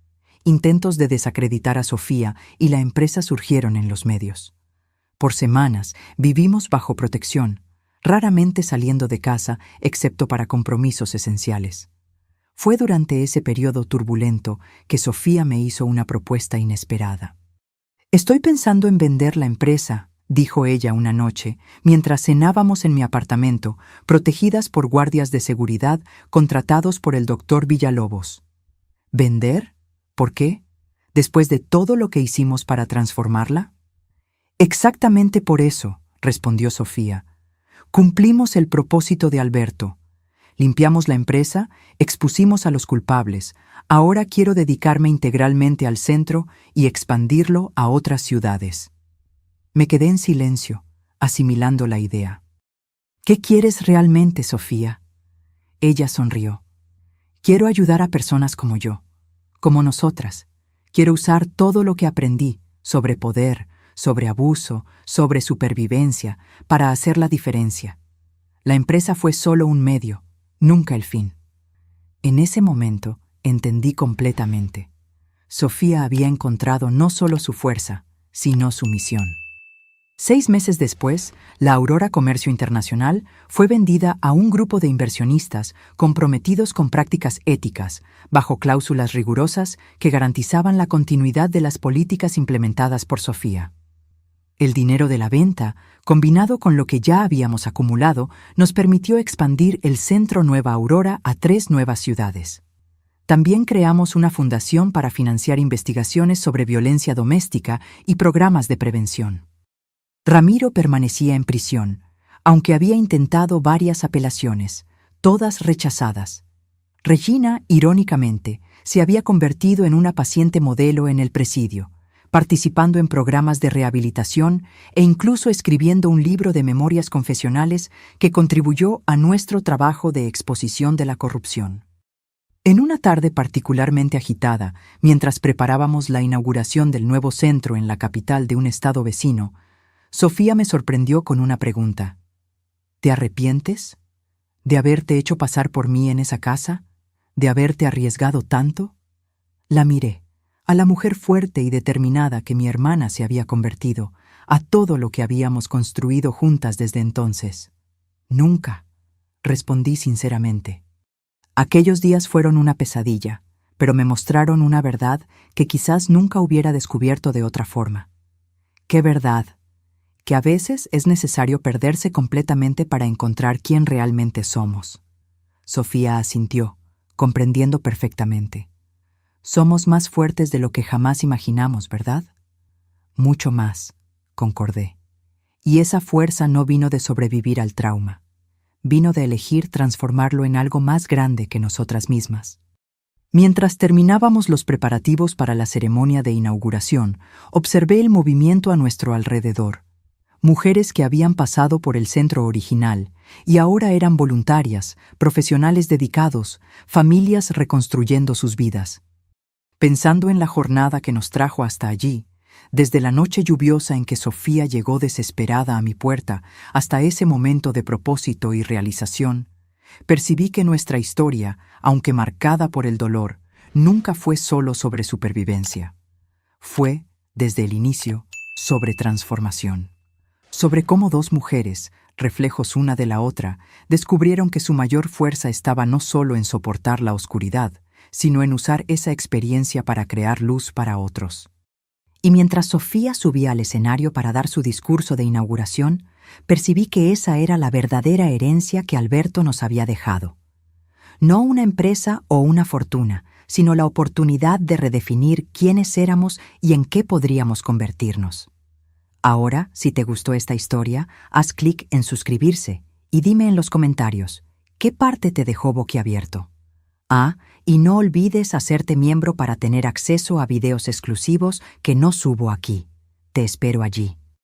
intentos de desacreditar a Sofía y la empresa surgieron en los medios. Por semanas vivimos bajo protección, raramente saliendo de casa excepto para compromisos esenciales. Fue durante ese periodo turbulento que Sofía me hizo una propuesta inesperada. «Estoy pensando en vender la empresa», dijo ella una noche, mientras cenábamos en mi apartamento, protegidas por guardias de seguridad contratados por el doctor Villalobos. ¿Vender? ¿Por qué? ¿Después de todo lo que hicimos para transformarla? Exactamente por eso, respondió Sofía. Cumplimos el propósito de Alberto. Limpiamos la empresa, expusimos a los culpables. Ahora quiero dedicarme integralmente al centro y expandirlo a otras ciudades. Me quedé en silencio, asimilando la idea. ¿Qué quieres realmente, Sofía? Ella sonrió. Quiero ayudar a personas como yo, como nosotras. Quiero usar todo lo que aprendí sobre poder, sobre abuso, sobre supervivencia, para hacer la diferencia. La empresa fue solo un medio, nunca el fin. En ese momento entendí completamente. Sofía había encontrado no solo su fuerza, sino su misión. 6 meses después, la Aurora Comercio Internacional fue vendida a un grupo de inversionistas comprometidos con prácticas éticas, bajo cláusulas rigurosas que garantizaban la continuidad de las políticas implementadas por Sofía. El dinero de la venta, combinado con lo que ya habíamos acumulado, nos permitió expandir el Centro Nueva Aurora a 3 nuevas ciudades. También creamos una fundación para financiar investigaciones sobre violencia doméstica y programas de prevención. Ramiro permanecía en prisión, aunque había intentado varias apelaciones, todas rechazadas. Regina, irónicamente, se había convertido en una paciente modelo en el presidio, participando en programas de rehabilitación e incluso escribiendo un libro de memorias confesionales que contribuyó a nuestro trabajo de exposición de la corrupción. En una tarde particularmente agitada, mientras preparábamos la inauguración del nuevo centro en la capital de un estado vecino, Sofía me sorprendió con una pregunta. ¿Te arrepientes? ¿De haberte hecho pasar por mí en esa casa? ¿De haberte arriesgado tanto? La miré, a la mujer fuerte y determinada que mi hermana se había convertido, a todo lo que habíamos construido juntas desde entonces. Nunca, respondí sinceramente. Aquellos días fueron una pesadilla, pero me mostraron una verdad que quizás nunca hubiera descubierto de otra forma. ¿Qué verdad? Que a veces es necesario perderse completamente para encontrar quién realmente somos. Sofía asintió, comprendiendo perfectamente. Somos más fuertes de lo que jamás imaginamos, ¿verdad? Mucho más, concordé. Y esa fuerza no vino de sobrevivir al trauma. Vino de elegir transformarlo en algo más grande que nosotras mismas. Mientras terminábamos los preparativos para la ceremonia de inauguración, observé el movimiento a nuestro alrededor. Mujeres que habían pasado por el centro original y ahora eran voluntarias, profesionales dedicados, familias reconstruyendo sus vidas. Pensando en la jornada que nos trajo hasta allí, desde la noche lluviosa en que Sofía llegó desesperada a mi puerta hasta ese momento de propósito y realización, percibí que nuestra historia, aunque marcada por el dolor, nunca fue solo sobre supervivencia. Fue, desde el inicio, sobre transformación. Sobre cómo dos mujeres, reflejos una de la otra, descubrieron que su mayor fuerza estaba no solo en soportar la oscuridad, sino en usar esa experiencia para crear luz para otros. Y mientras Sofía subía al escenario para dar su discurso de inauguración, percibí que esa era la verdadera herencia que Alberto nos había dejado. No una empresa o una fortuna, sino la oportunidad de redefinir quiénes éramos y en qué podríamos convertirnos. Ahora, si te gustó esta historia, haz clic en suscribirse y dime en los comentarios, ¿qué parte te dejó boquiabierto? Y no olvides hacerte miembro para tener acceso a videos exclusivos que no subo aquí. Te espero allí.